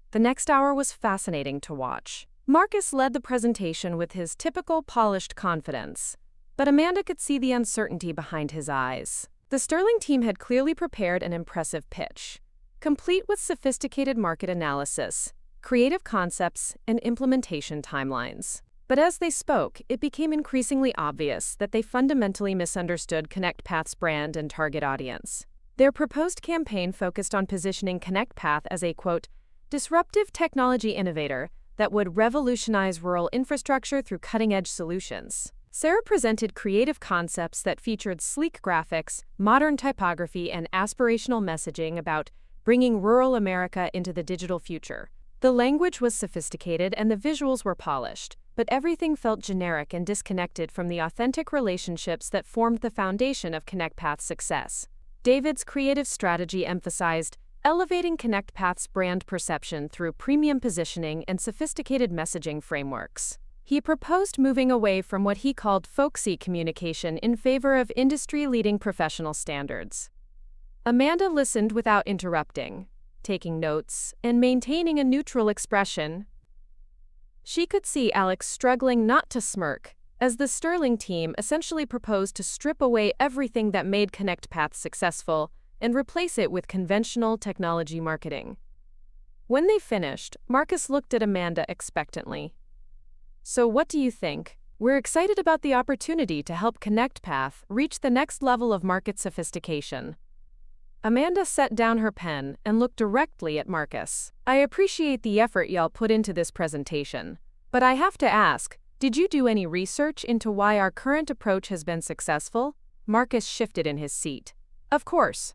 The next hour was fascinating to watch. Marcus led the presentation with his typical polished confidence, but Amanda could see the uncertainty behind his eyes. The Sterling team had clearly prepared an impressive pitch, complete with sophisticated market analysis, creative concepts, and implementation timelines. But as they spoke, it became increasingly obvious that they fundamentally misunderstood ConnectPath's brand and target audience. Their proposed campaign focused on positioning ConnectPath as a, quote, disruptive technology innovator that would revolutionize rural infrastructure through cutting-edge solutions. Sarah presented creative concepts that featured sleek graphics, modern typography, and aspirational messaging about bringing rural America into the digital future. The language was sophisticated and the visuals were polished, but everything felt generic and disconnected from the authentic relationships that formed the foundation of ConnectPath's success. David's creative strategy emphasized elevating ConnectPath's brand perception through premium positioning and sophisticated messaging frameworks. He proposed moving away from what he called folksy communication in favor of industry-leading professional standards. Amanda listened without interrupting, taking notes and maintaining a neutral expression. She could see Alex struggling not to smirk, as the Sterling team essentially proposed to strip away everything that made ConnectPath successful and replace it with conventional technology marketing. When they finished, Marcus looked at Amanda expectantly. "So what do you think? We're excited about the opportunity to help ConnectPath reach the next level of market sophistication." Amanda set down her pen and looked directly at Marcus. "I appreciate the effort y'all put into this presentation, but I have to ask, did you do any research into why our current approach has been successful?" Marcus shifted in his seat. "Of course.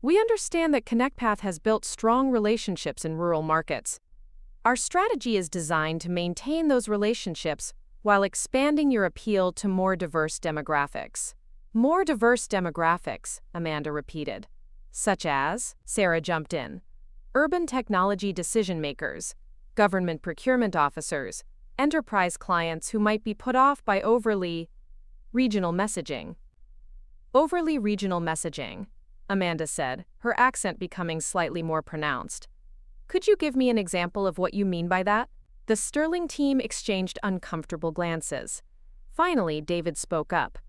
We understand that ConnectPath has built strong relationships in rural markets. Our strategy is designed to maintain those relationships while expanding your appeal to more diverse demographics." "More diverse demographics," Amanda repeated. "Such as," Sarah jumped in, "urban technology decision-makers, government procurement officers, enterprise clients who might be put off by overly regional messaging." "Overly regional messaging," Amanda said, her accent becoming slightly more pronounced. "Could you give me an example of what you mean by that?" The Sterling team exchanged uncomfortable glances. Finally, David spoke up.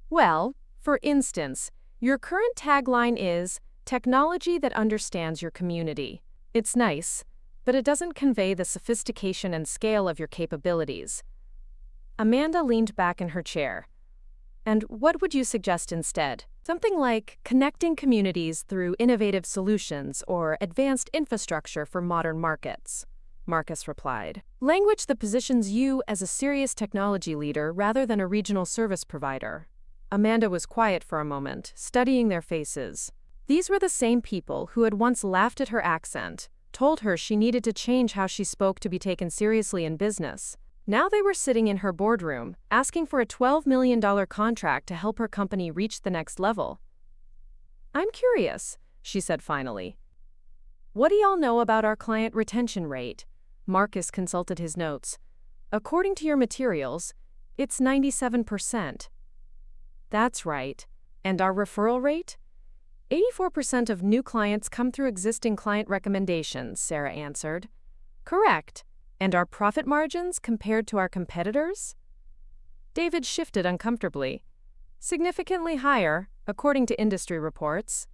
"Well, for instance, your current tagline is, 'Technology that understands your community.' It's nice, but it doesn't convey the sophistication and scale of your capabilities." Amanda leaned back in her chair. "And what would you suggest instead? Something like connecting communities through innovative solutions or advanced infrastructure for modern markets," Marcus replied. "Language that positions you as a serious technology leader rather than a regional service provider." Amanda was quiet for a moment, studying their faces. These were the same people who had once laughed at her accent, told her she needed to change how she spoke to be taken seriously in business. Now they were sitting in her boardroom, asking for a $12 million contract to help her company reach the next level. "I'm curious," she said finally. "What do y'all know about our client retention rate?" Marcus consulted his notes. "According to your materials, it's 97%. "That's right. And our referral rate?" 84% of new clients come through existing client recommendations, Sarah answered. "Correct. And our profit margins compared to our competitors?" David shifted uncomfortably. "Significantly higher, according to industry reports."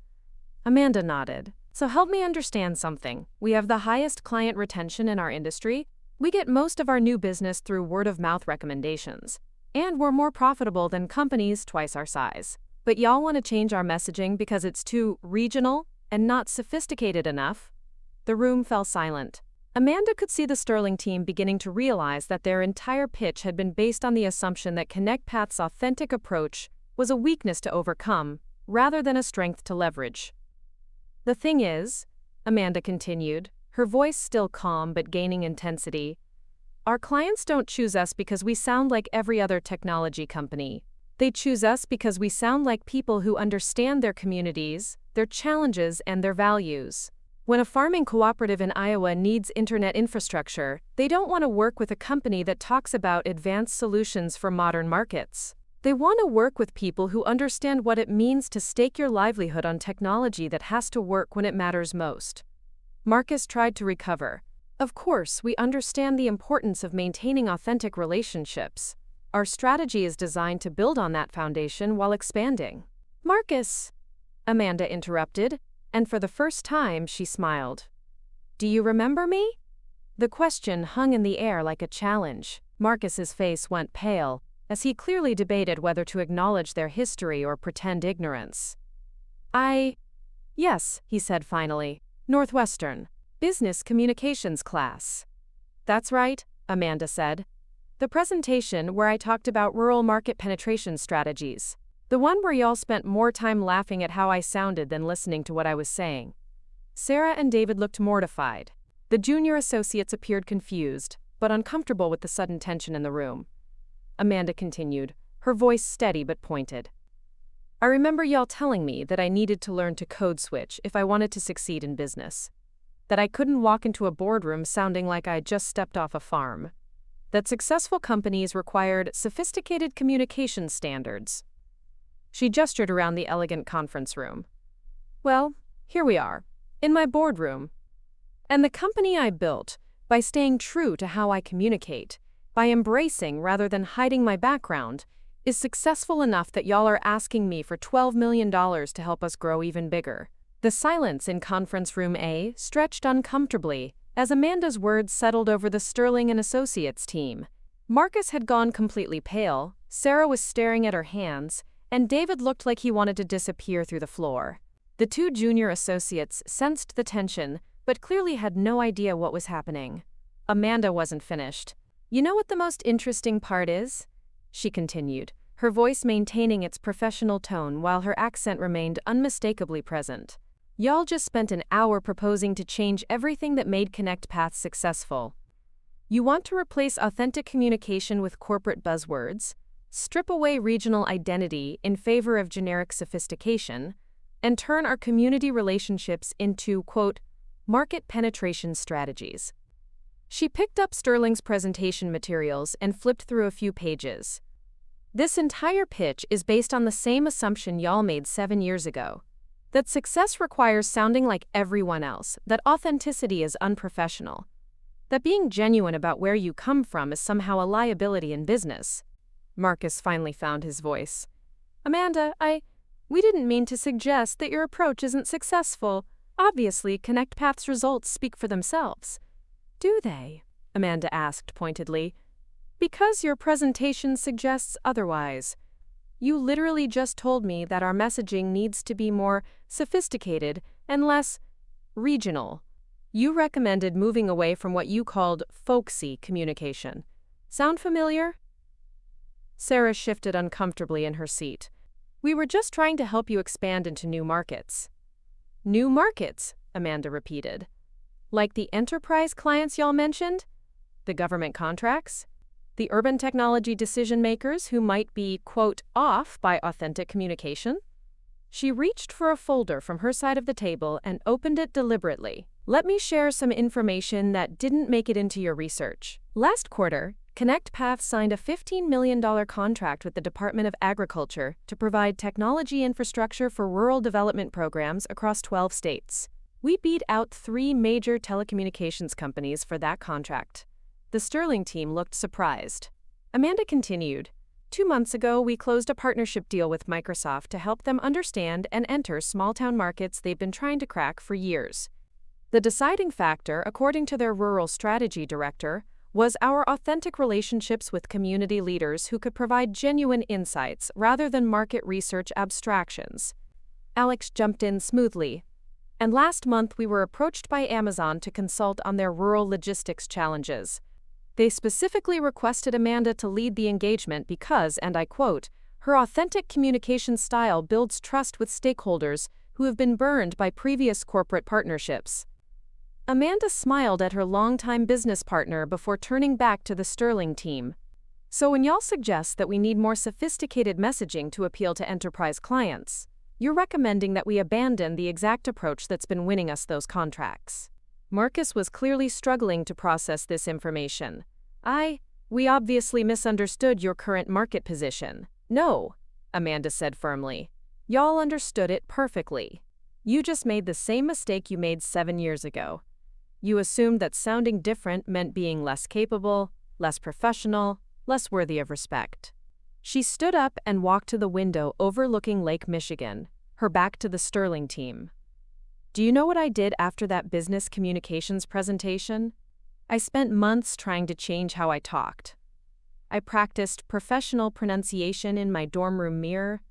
Amanda nodded. "So help me understand something. We have the highest client retention in our industry. We get most of our new business through word-of-mouth recommendations. And we're more profitable than companies twice our size. But y'all want to change our messaging because it's too regional and not sophisticated enough?" The room fell silent. Amanda could see the Sterling team beginning to realize that their entire pitch had been based on the assumption that ConnectPath's authentic approach was a weakness to overcome, rather than a strength to leverage. "The thing is," Amanda continued, her voice still calm but gaining intensity, "our clients don't choose us because we sound like every other technology company. They choose us because we sound like people who understand their communities, their challenges, and their values. When a farming cooperative in Iowa needs internet infrastructure, they don't want to work with a company that talks about advanced solutions for modern markets. They want to work with people who understand what it means to stake your livelihood on technology that has to work when it matters most." Marcus tried to recover. "Of course, we understand the importance of maintaining authentic relationships. Our strategy is designed to build on that foundation while expanding." "Marcus," Amanda interrupted, and for the first time she smiled. "Do you remember me?" The question hung in the air like a challenge. Marcus's face went pale, as he clearly debated whether to acknowledge their history or pretend ignorance. "Yes," he said finally. "Northwestern. Business communications class." "That's right," Amanda said. "The presentation where I talked about rural market penetration strategies. The one where y'all spent more time laughing at how I sounded than listening to what I was saying." Sarah and David looked mortified. The junior associates appeared confused, but uncomfortable with the sudden tension in the room. Amanda continued, her voice steady but pointed. "I remember y'all telling me that I needed to learn to code switch if I wanted to succeed in business. That I couldn't walk into a boardroom sounding like I had just stepped off a farm. That successful companies required sophisticated communication standards." She gestured around the elegant conference room. "Well, here we are, in my boardroom. And the company I built, by staying true to how I communicate, by embracing rather than hiding my background, is successful enough that y'all are asking me for $12 million to help us grow even bigger. The silence in conference room A stretched uncomfortably as Amanda's words settled over the Sterling and Associates team. Marcus had gone completely pale, Sarah was staring at her hands, and David looked like he wanted to disappear through the floor. The two junior associates sensed the tension, but clearly had no idea what was happening. Amanda wasn't finished. "You know what the most interesting part is?" she continued, her voice maintaining its professional tone while her accent remained unmistakably present. "Y'all just spent an hour proposing to change everything that made Connect Paths successful. You want to replace authentic communication with corporate buzzwords, strip away regional identity in favor of generic sophistication, and turn our community relationships into, quote, market penetration strategies." She picked up Sterling's presentation materials and flipped through a few pages. "This entire pitch is based on the same assumption y'all made 7 years ago. That success requires sounding like everyone else, that authenticity is unprofessional, that being genuine about where you come from is somehow a liability in business." Marcus finally found his voice. "Amanda, we didn't mean to suggest that your approach isn't successful. Obviously, Connect Path's results speak for themselves." "Do they?" Amanda asked pointedly. "Because your presentation suggests otherwise. You literally just told me that our messaging needs to be more sophisticated and less regional. You recommended moving away from what you called folksy communication. Sound familiar?" Sarah shifted uncomfortably in her seat. "We were just trying to help you expand into new markets." "New markets," Amanda repeated. "Like the enterprise clients y'all mentioned? The government contracts? The urban technology decision makers who might be, quote, off by authentic communication?" She reached for a folder from her side of the table and opened it deliberately. "Let me share some information that didn't make it into your research. Last quarter, Connect Paths signed a $15 million contract with the Department of Agriculture to provide technology infrastructure for rural development programs across 12 states. We beat out 3 major telecommunications companies for that contract." The Sterling team looked surprised. Amanda continued, "2 months ago, we closed a partnership deal with Microsoft to help them understand and enter small-town markets they've been trying to crack for years. The deciding factor, according to their rural strategy director, was our authentic relationships with community leaders who could provide genuine insights rather than market research abstractions." Alex jumped in smoothly. "And last month we were approached by Amazon to consult on their rural logistics challenges. They specifically requested Amanda to lead the engagement because, and I quote, her authentic communication style builds trust with stakeholders who have been burned by previous corporate partnerships." Amanda smiled at her longtime business partner before turning back to the Sterling team. "So when y'all suggest that we need more sophisticated messaging to appeal to enterprise clients, you're recommending that we abandon the exact approach that's been winning us those contracts." Marcus was clearly struggling to process this information. We obviously misunderstood your current market position." "No," Amanda said firmly. "Y'all understood it perfectly. You just made the same mistake you made 7 years ago. You assumed that sounding different meant being less capable, less professional, less worthy of respect." She stood up and walked to the window overlooking Lake Michigan, her back to the Sterling team. "Do you know what I did after that business communications presentation? I spent months trying to change how I talked. I practiced professional pronunciation in my dorm room mirror.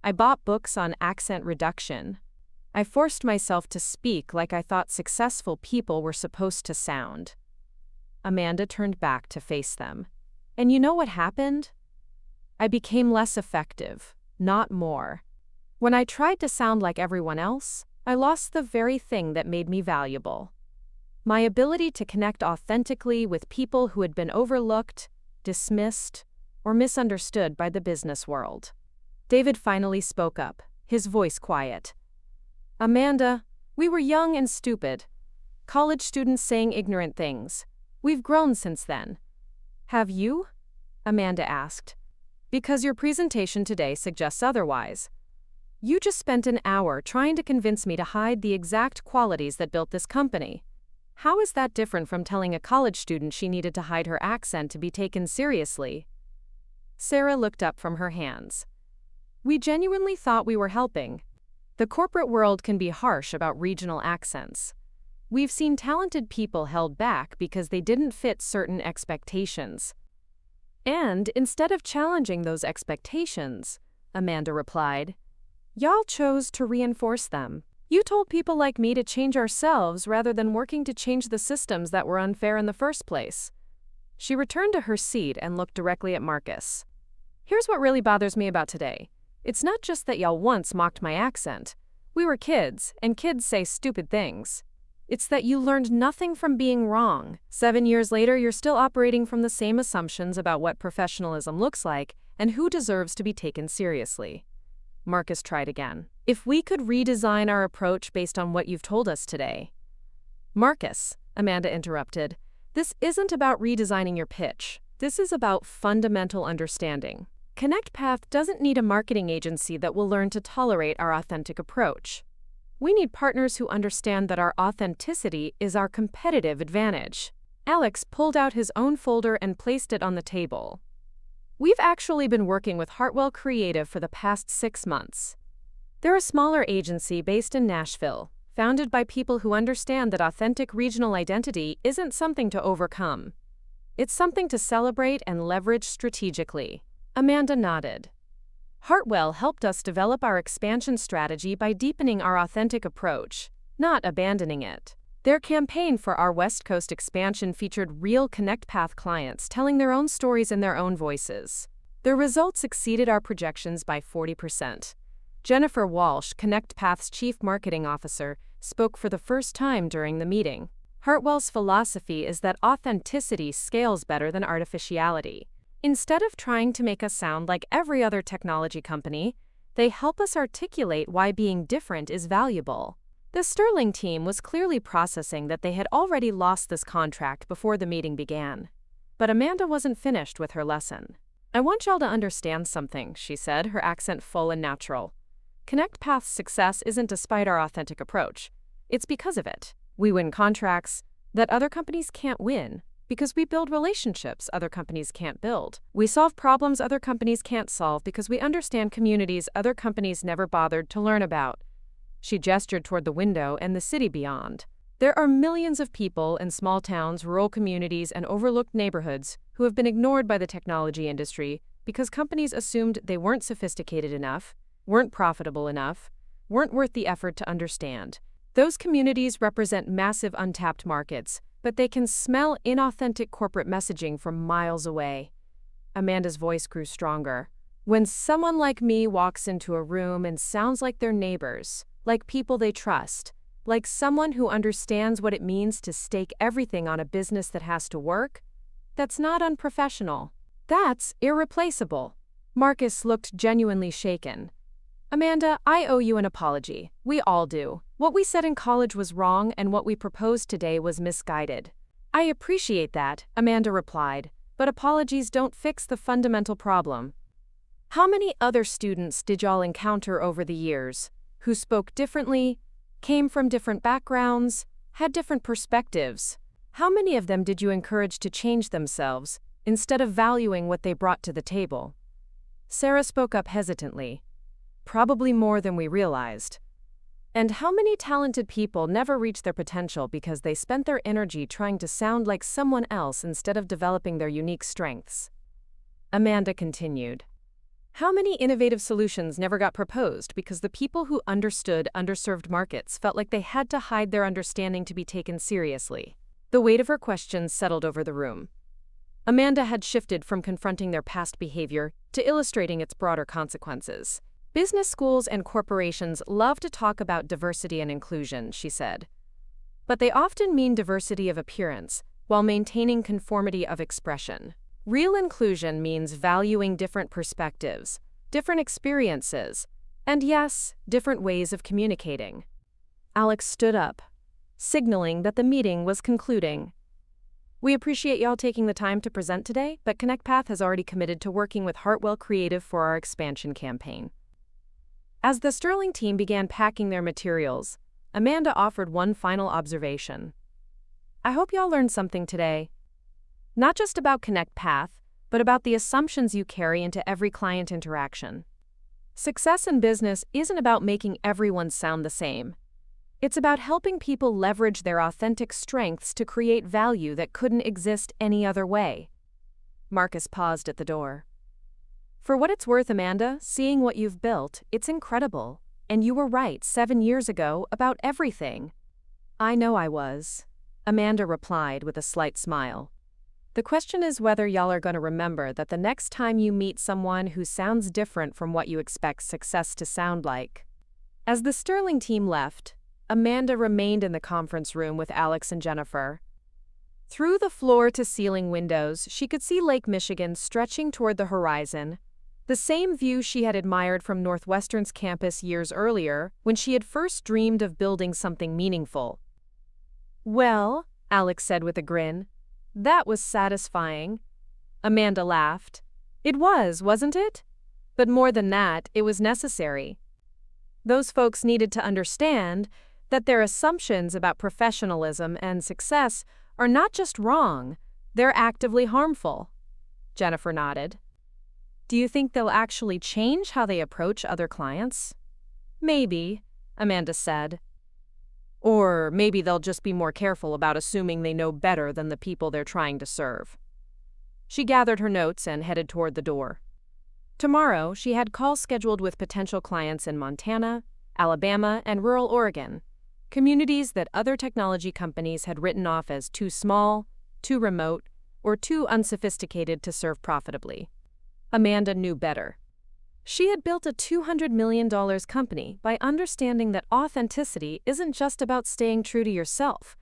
I bought books on accent reduction. I forced myself to speak like I thought successful people were supposed to sound." Amanda turned back to face them. "And you know what happened? I became less effective, not more. When I tried to sound like everyone else, I lost the very thing that made me valuable. My ability to connect authentically with people who had been overlooked, dismissed, or misunderstood by the business world." David finally spoke up, his voice quiet. "Amanda, we were young and stupid. College students saying ignorant things. We've grown since then." "Have you?" Amanda asked. "Because your presentation today suggests otherwise. You just spent an hour trying to convince me to hide the exact qualities that built this company. How is that different from telling a college student she needed to hide her accent to be taken seriously? Sarah looked up from her hands. We genuinely thought we were helping. The corporate world can be harsh about regional accents. We've seen talented people held back because they didn't fit certain expectations. And instead of challenging those expectations, Amanda replied, y'all chose to reinforce them. You told people like me to change ourselves rather than working to change the systems that were unfair in the first place. She returned to her seat and looked directly at Marcus. Here's what really bothers me about today. It's not just that y'all once mocked my accent. We were kids, and kids say stupid things. It's that you learned nothing from being wrong. 7 years later, you're still operating from the same assumptions about what professionalism looks like and who deserves to be taken seriously. Marcus tried again. If we could redesign our approach based on what you've told us today. Marcus, Amanda interrupted, this isn't about redesigning your pitch. This is about fundamental understanding. ConnectPath doesn't need a marketing agency that will learn to tolerate our authentic approach. We need partners who understand that our authenticity is our competitive advantage. Alex pulled out his own folder and placed it on the table. We've actually been working with Hartwell Creative for the past 6 months. They're a smaller agency based in Nashville, founded by people who understand that authentic regional identity isn't something to overcome. It's something to celebrate and leverage strategically. Amanda nodded. Hartwell helped us develop our expansion strategy by deepening our authentic approach, not abandoning it. Their campaign for our West Coast expansion featured real ConnectPath clients telling their own stories in their own voices. The results exceeded our projections by 40%. Jennifer Walsh, ConnectPath's Chief Marketing Officer, spoke for the first time during the meeting. Hartwell's philosophy is that authenticity scales better than artificiality. Instead of trying to make us sound like every other technology company, they help us articulate why being different is valuable. The Sterling team was clearly processing that they had already lost this contract before the meeting began. But Amanda wasn't finished with her lesson. I want y'all to understand something, she said, her accent full and natural. ConnectPath's success isn't despite our authentic approach. It's because of it. We win contracts that other companies can't win because we build relationships other companies can't build. We solve problems other companies can't solve because we understand communities other companies never bothered to learn about. She gestured toward the window and the city beyond. There are millions of people in small towns, rural communities, and overlooked neighborhoods who have been ignored by the technology industry because companies assumed they weren't sophisticated enough, weren't profitable enough, weren't worth the effort to understand. Those communities represent massive untapped markets, but they can smell inauthentic corporate messaging from miles away. Amanda's voice grew stronger. When someone like me walks into a room and sounds like their neighbors, like people they trust, like someone who understands what it means to stake everything on a business that has to work, that's not unprofessional. That's irreplaceable. Marcus looked genuinely shaken. Amanda, I owe you an apology. We all do. What we said in college was wrong and what we proposed today was misguided. I appreciate that, Amanda replied, but apologies don't fix the fundamental problem. How many other students did y'all encounter over the years who spoke differently, came from different backgrounds, had different perspectives? How many of them did you encourage to change themselves instead of valuing what they brought to the table? Sarah spoke up hesitantly. Probably more than we realized. And how many talented people never reached their potential because they spent their energy trying to sound like someone else instead of developing their unique strengths? Amanda continued. How many innovative solutions never got proposed because the people who understood underserved markets felt like they had to hide their understanding to be taken seriously? The weight of her questions settled over the room. Amanda had shifted from confronting their past behavior to illustrating its broader consequences. Business schools and corporations love to talk about diversity and inclusion, she said. But they often mean diversity of appearance, while maintaining conformity of expression. Real inclusion means valuing different perspectives, different experiences, and yes, different ways of communicating. Alex stood up, signaling that the meeting was concluding. We appreciate y'all taking the time to present today, but ConnectPath has already committed to working with Hartwell Creative for our expansion campaign. As the Sterling team began packing their materials, Amanda offered one final observation. I hope y'all learned something today. Not just about Connect Path, but about the assumptions you carry into every client interaction. Success in business isn't about making everyone sound the same. It's about helping people leverage their authentic strengths to create value that couldn't exist any other way. Marcus paused at the door. For what it's worth, Amanda, seeing what you've built, it's incredible. And you were right 7 years ago about everything. I know I was, Amanda replied with a slight smile. The question is whether y'all are going to remember that the next time you meet someone who sounds different from what you expect success to sound like. As the Sterling team left, Amanda remained in the conference room with Alex and Jennifer. Through the floor-to-ceiling windows, she could see Lake Michigan stretching toward the horizon, the same view she had admired from Northwestern's campus years earlier when she had first dreamed of building something meaningful. Well, Alex said with a grin, that was satisfying. Amanda laughed. It was, wasn't it? But more than that, it was necessary. Those folks needed to understand that their assumptions about professionalism and success are not just wrong, they're actively harmful. Jennifer nodded. Do you think they'll actually change how they approach other clients? Maybe, Amanda said. Or maybe they'll just be more careful about assuming they know better than the people they're trying to serve. She gathered her notes and headed toward the door. Tomorrow, she had calls scheduled with potential clients in Montana, Alabama, and rural Oregon, communities that other technology companies had written off as too small, too remote, or too unsophisticated to serve profitably. Amanda knew better. She had built a $200 million company by understanding that authenticity isn't just about staying true to yourself.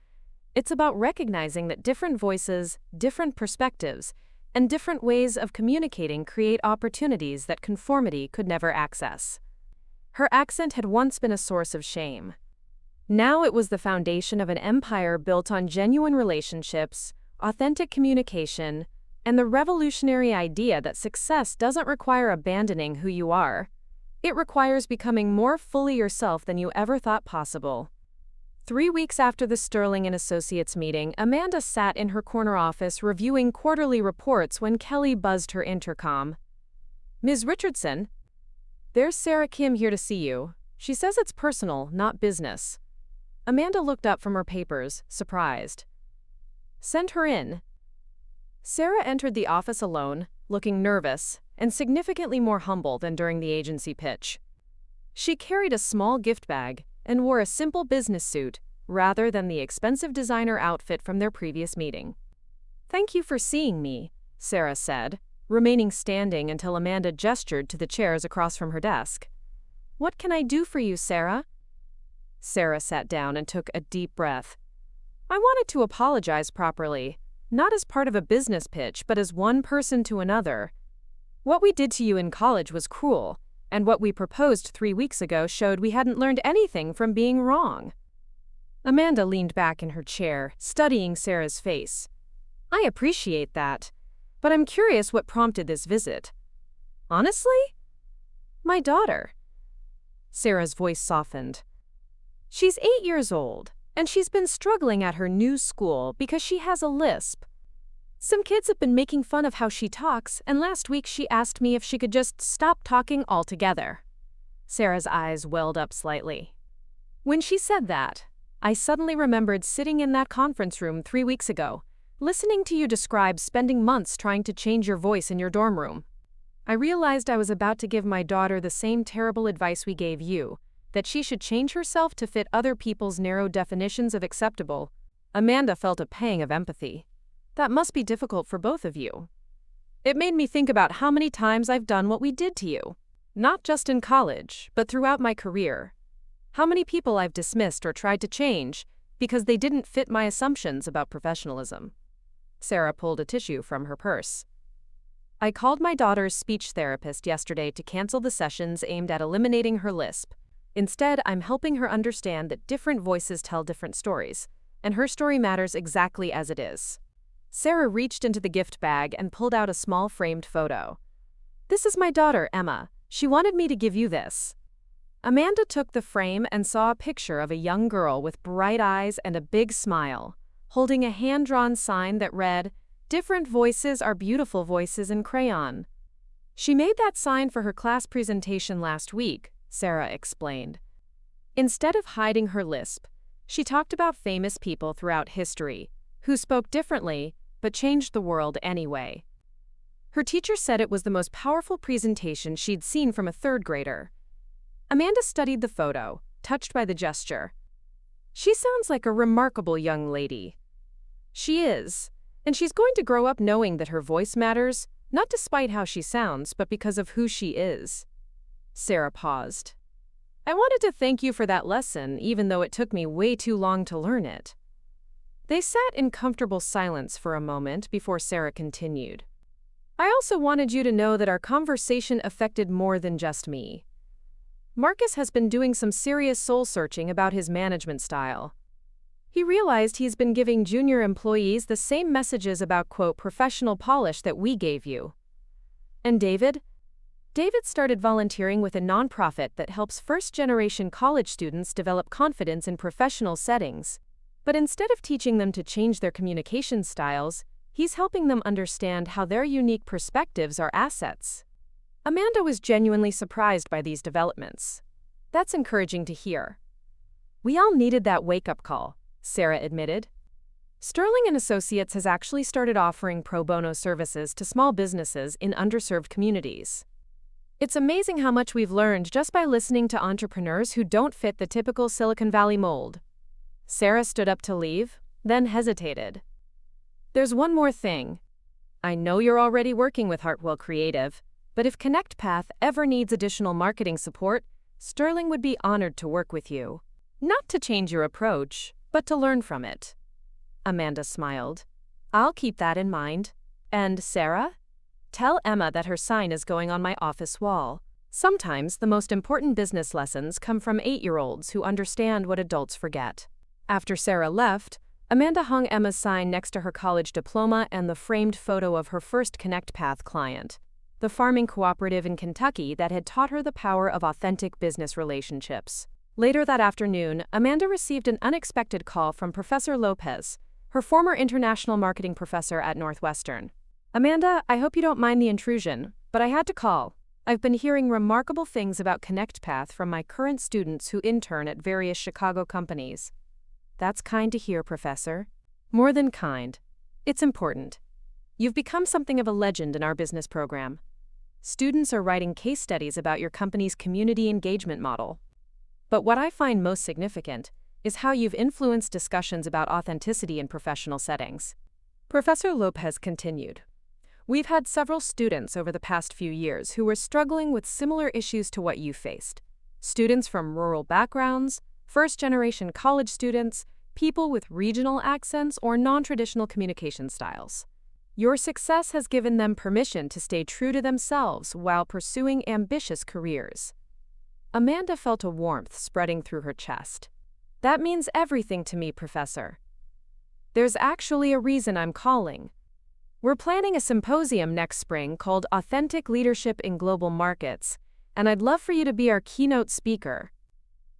It's about recognizing that different voices, different perspectives, and different ways of communicating create opportunities that conformity could never access. Her accent had once been a source of shame. Now it was the foundation of an empire built on genuine relationships, authentic communication, and the revolutionary idea that success doesn't require abandoning who you are. It requires becoming more fully yourself than you ever thought possible. 3 weeks after the Sterling and Associates meeting, Amanda sat in her corner office reviewing quarterly reports when Kelly buzzed her intercom. Ms. Richardson? There's Sarah Kim here to see you. She says it's personal, not business. Amanda looked up from her papers, surprised. Send her in. Sarah entered the office alone, looking nervous and significantly more humble than during the agency pitch. She carried a small gift bag and wore a simple business suit rather than the expensive designer outfit from their previous meeting. Thank you for seeing me, Sarah said, remaining standing until Amanda gestured to the chairs across from her desk. What can I do for you, Sarah? Sarah sat down and took a deep breath. I wanted to apologize properly. Not as part of a business pitch, but as one person to another. What we did to you in college was cruel, and what we proposed 3 weeks ago showed we hadn't learned anything from being wrong. Amanda leaned back in her chair, studying Sarah's face. I appreciate that, but I'm curious what prompted this visit. Honestly? My daughter. Sarah's voice softened. She's 8 years old. And she's been struggling at her new school because she has a lisp. Some kids have been making fun of how she talks, and last week she asked me if she could just stop talking altogether. Sarah's eyes welled up slightly. When she said that, I suddenly remembered sitting in that conference room 3 weeks ago, listening to you describe spending months trying to change your voice in your dorm room. I realized I was about to give my daughter the same terrible advice we gave you, that she should change herself to fit other people's narrow definitions of acceptable. Amanda felt a pang of empathy. That must be difficult for both of you. It made me think about how many times I've done what we did to you. Not just in college, but throughout my career. How many people I've dismissed or tried to change because they didn't fit my assumptions about professionalism. Sarah pulled a tissue from her purse. I called my daughter's speech therapist yesterday to cancel the sessions aimed at eliminating her lisp. Instead, I'm helping her understand that different voices tell different stories, and her story matters exactly as it is. Sarah reached into the gift bag and pulled out a small framed photo. This is my daughter, Emma. She wanted me to give you this. Amanda took the frame and saw a picture of a young girl with bright eyes and a big smile, holding a hand-drawn sign that read, "Different voices are beautiful voices" in crayon. She made that sign for her class presentation last week, Sarah explained. Instead of hiding her lisp, she talked about famous people throughout history, who spoke differently, but changed the world anyway. Her teacher said it was the most powerful presentation she'd seen from a third grader. Amanda studied the photo, touched by the gesture. She sounds like a remarkable young lady. She is, and she's going to grow up knowing that her voice matters, not despite how she sounds, but because of who she is. Sarah paused. I wanted to thank you for that lesson, even though it took me way too long to learn it. They sat in comfortable silence for a moment before Sarah continued. I also wanted you to know that our conversation affected more than just me. Marcus has been doing some serious soul-searching about his management style. He realized he's been giving junior employees the same messages about, quote, professional polish that we gave you. And David? David started volunteering with a nonprofit that helps first-generation college students develop confidence in professional settings. But instead of teaching them to change their communication styles, he's helping them understand how their unique perspectives are assets. Amanda was genuinely surprised by these developments. That's encouraging to hear. We all needed that wake-up call, Sarah admitted. Sterling & Associates has actually started offering pro bono services to small businesses in underserved communities. It's amazing how much we've learned just by listening to entrepreneurs who don't fit the typical Silicon Valley mold. Sarah stood up to leave, then hesitated. There's one more thing. I know you're already working with Hartwell Creative, but if ConnectPath ever needs additional marketing support, Sterling would be honored to work with you. Not to change your approach, but to learn from it. Amanda smiled. I'll keep that in mind. And Sarah? Tell Emma that her sign is going on my office wall. Sometimes the most important business lessons come from 8-year-olds who understand what adults forget. After Sarah left, Amanda hung Emma's sign next to her college diploma and the framed photo of her first ConnectPath client, the farming cooperative in Kentucky that had taught her the power of authentic business relationships. Later that afternoon, Amanda received an unexpected call from Professor Lopez, her former international marketing professor at Northwestern. Amanda, I hope you don't mind the intrusion, but I had to call. I've been hearing remarkable things about ConnectPath from my current students who intern at various Chicago companies. That's kind to hear, Professor. More than kind. It's important. You've become something of a legend in our business program. Students are writing case studies about your company's community engagement model. But what I find most significant is how you've influenced discussions about authenticity in professional settings. Professor Lopez continued. We've had several students over the past few years who were struggling with similar issues to what you faced. Students from rural backgrounds, first-generation college students, people with regional accents or non-traditional communication styles. Your success has given them permission to stay true to themselves while pursuing ambitious careers. Amanda felt a warmth spreading through her chest. That means everything to me, Professor. There's actually a reason I'm calling. We're planning a symposium next spring called Authentic Leadership in Global Markets, and I'd love for you to be our keynote speaker.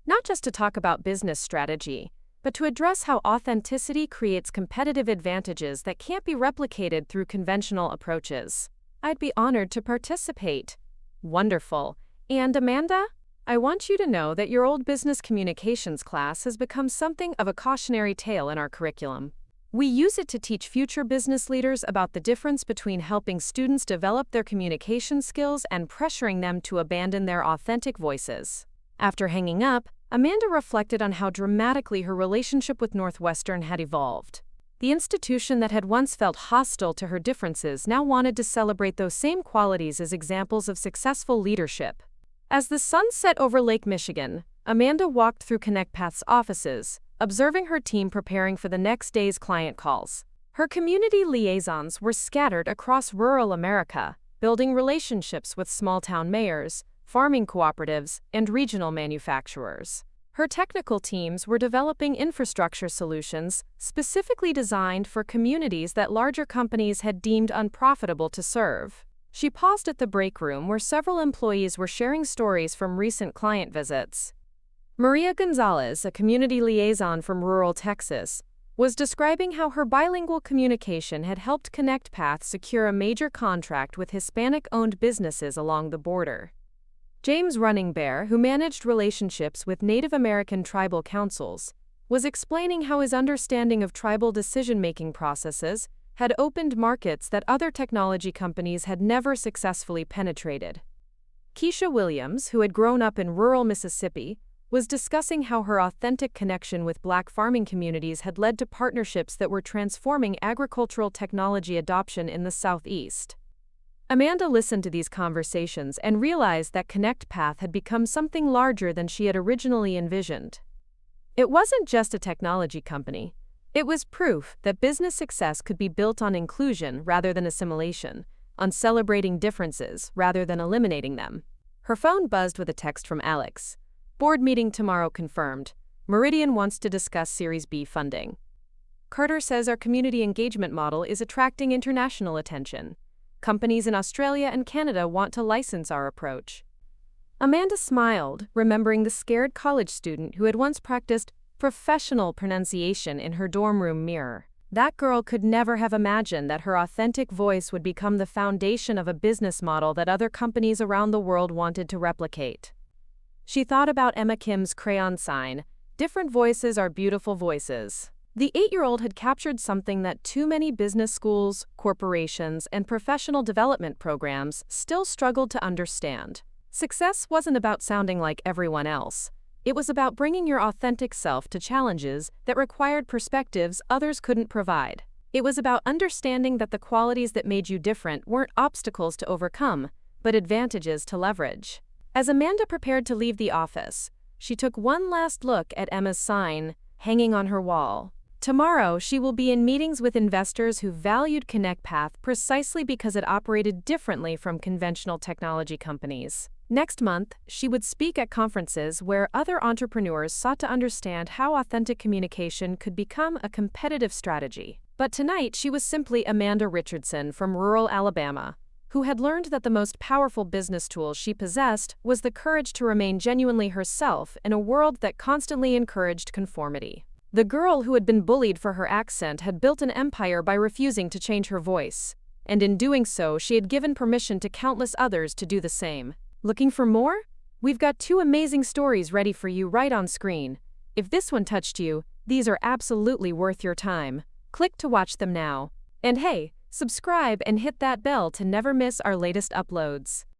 Not just to talk about business strategy, but to address how authenticity creates competitive advantages that can't be replicated through conventional approaches. I'd be honored to participate. Wonderful. And Amanda, I want you to know that your old business communications class has become something of a cautionary tale in our curriculum. We use it to teach future business leaders about the difference between helping students develop their communication skills and pressuring them to abandon their authentic voices. After hanging up, Amanda reflected on how dramatically her relationship with Northwestern had evolved. The institution that had once felt hostile to her differences now wanted to celebrate those same qualities as examples of successful leadership. As the sun set over Lake Michigan, Amanda walked through ConnectPath's offices, observing her team preparing for the next day's client calls. Her community liaisons were scattered across rural America, building relationships with small-town mayors, farming cooperatives, and regional manufacturers. Her technical teams were developing infrastructure solutions specifically designed for communities that larger companies had deemed unprofitable to serve. She paused at the break room where several employees were sharing stories from recent client visits. Maria Gonzalez, a community liaison from rural Texas, was describing how her bilingual communication had helped ConnectPath secure a major contract with Hispanic-owned businesses along the border. James Running Bear, who managed relationships with Native American tribal councils, was explaining how his understanding of tribal decision-making processes had opened markets that other technology companies had never successfully penetrated. Keisha Williams, who had grown up in rural Mississippi, was discussing how her authentic connection with Black farming communities had led to partnerships that were transforming agricultural technology adoption in the Southeast. Amanda listened to these conversations and realized that ConnectPath had become something larger than she had originally envisioned. It wasn't just a technology company. It was proof that business success could be built on inclusion rather than assimilation, on celebrating differences rather than eliminating them. Her phone buzzed with a text from Alex. Board meeting tomorrow confirmed. Meridian wants to discuss Series B funding. Carter says our community engagement model is attracting international attention. Companies in Australia and Canada want to license our approach. Amanda smiled, remembering the scared college student who had once practiced professional pronunciation in her dorm room mirror. That girl could never have imagined that her authentic voice would become the foundation of a business model that other companies around the world wanted to replicate. She thought about Emma Kim's crayon sign, "Different voices are beautiful voices." The 8-year-old had captured something that too many business schools, corporations, and professional development programs still struggled to understand. Success wasn't about sounding like everyone else. It was about bringing your authentic self to challenges that required perspectives others couldn't provide. It was about understanding that the qualities that made you different weren't obstacles to overcome, but advantages to leverage. As Amanda prepared to leave the office, she took one last look at Emma's sign hanging on her wall. Tomorrow, she will be in meetings with investors who valued ConnectPath precisely because it operated differently from conventional technology companies. Next month, she would speak at conferences where other entrepreneurs sought to understand how authentic communication could become a competitive strategy. But tonight, she was simply Amanda Richardson from rural Alabama, who had learned that the most powerful business tool she possessed was the courage to remain genuinely herself in a world that constantly encouraged conformity. The girl who had been bullied for her accent had built an empire by refusing to change her voice, and in doing so, she had given permission to countless others to do the same. Looking for more? We've got 2 amazing stories ready for you right on screen. If this one touched you, these are absolutely worth your time. Click to watch them now. And hey, subscribe and hit that bell to never miss our latest uploads.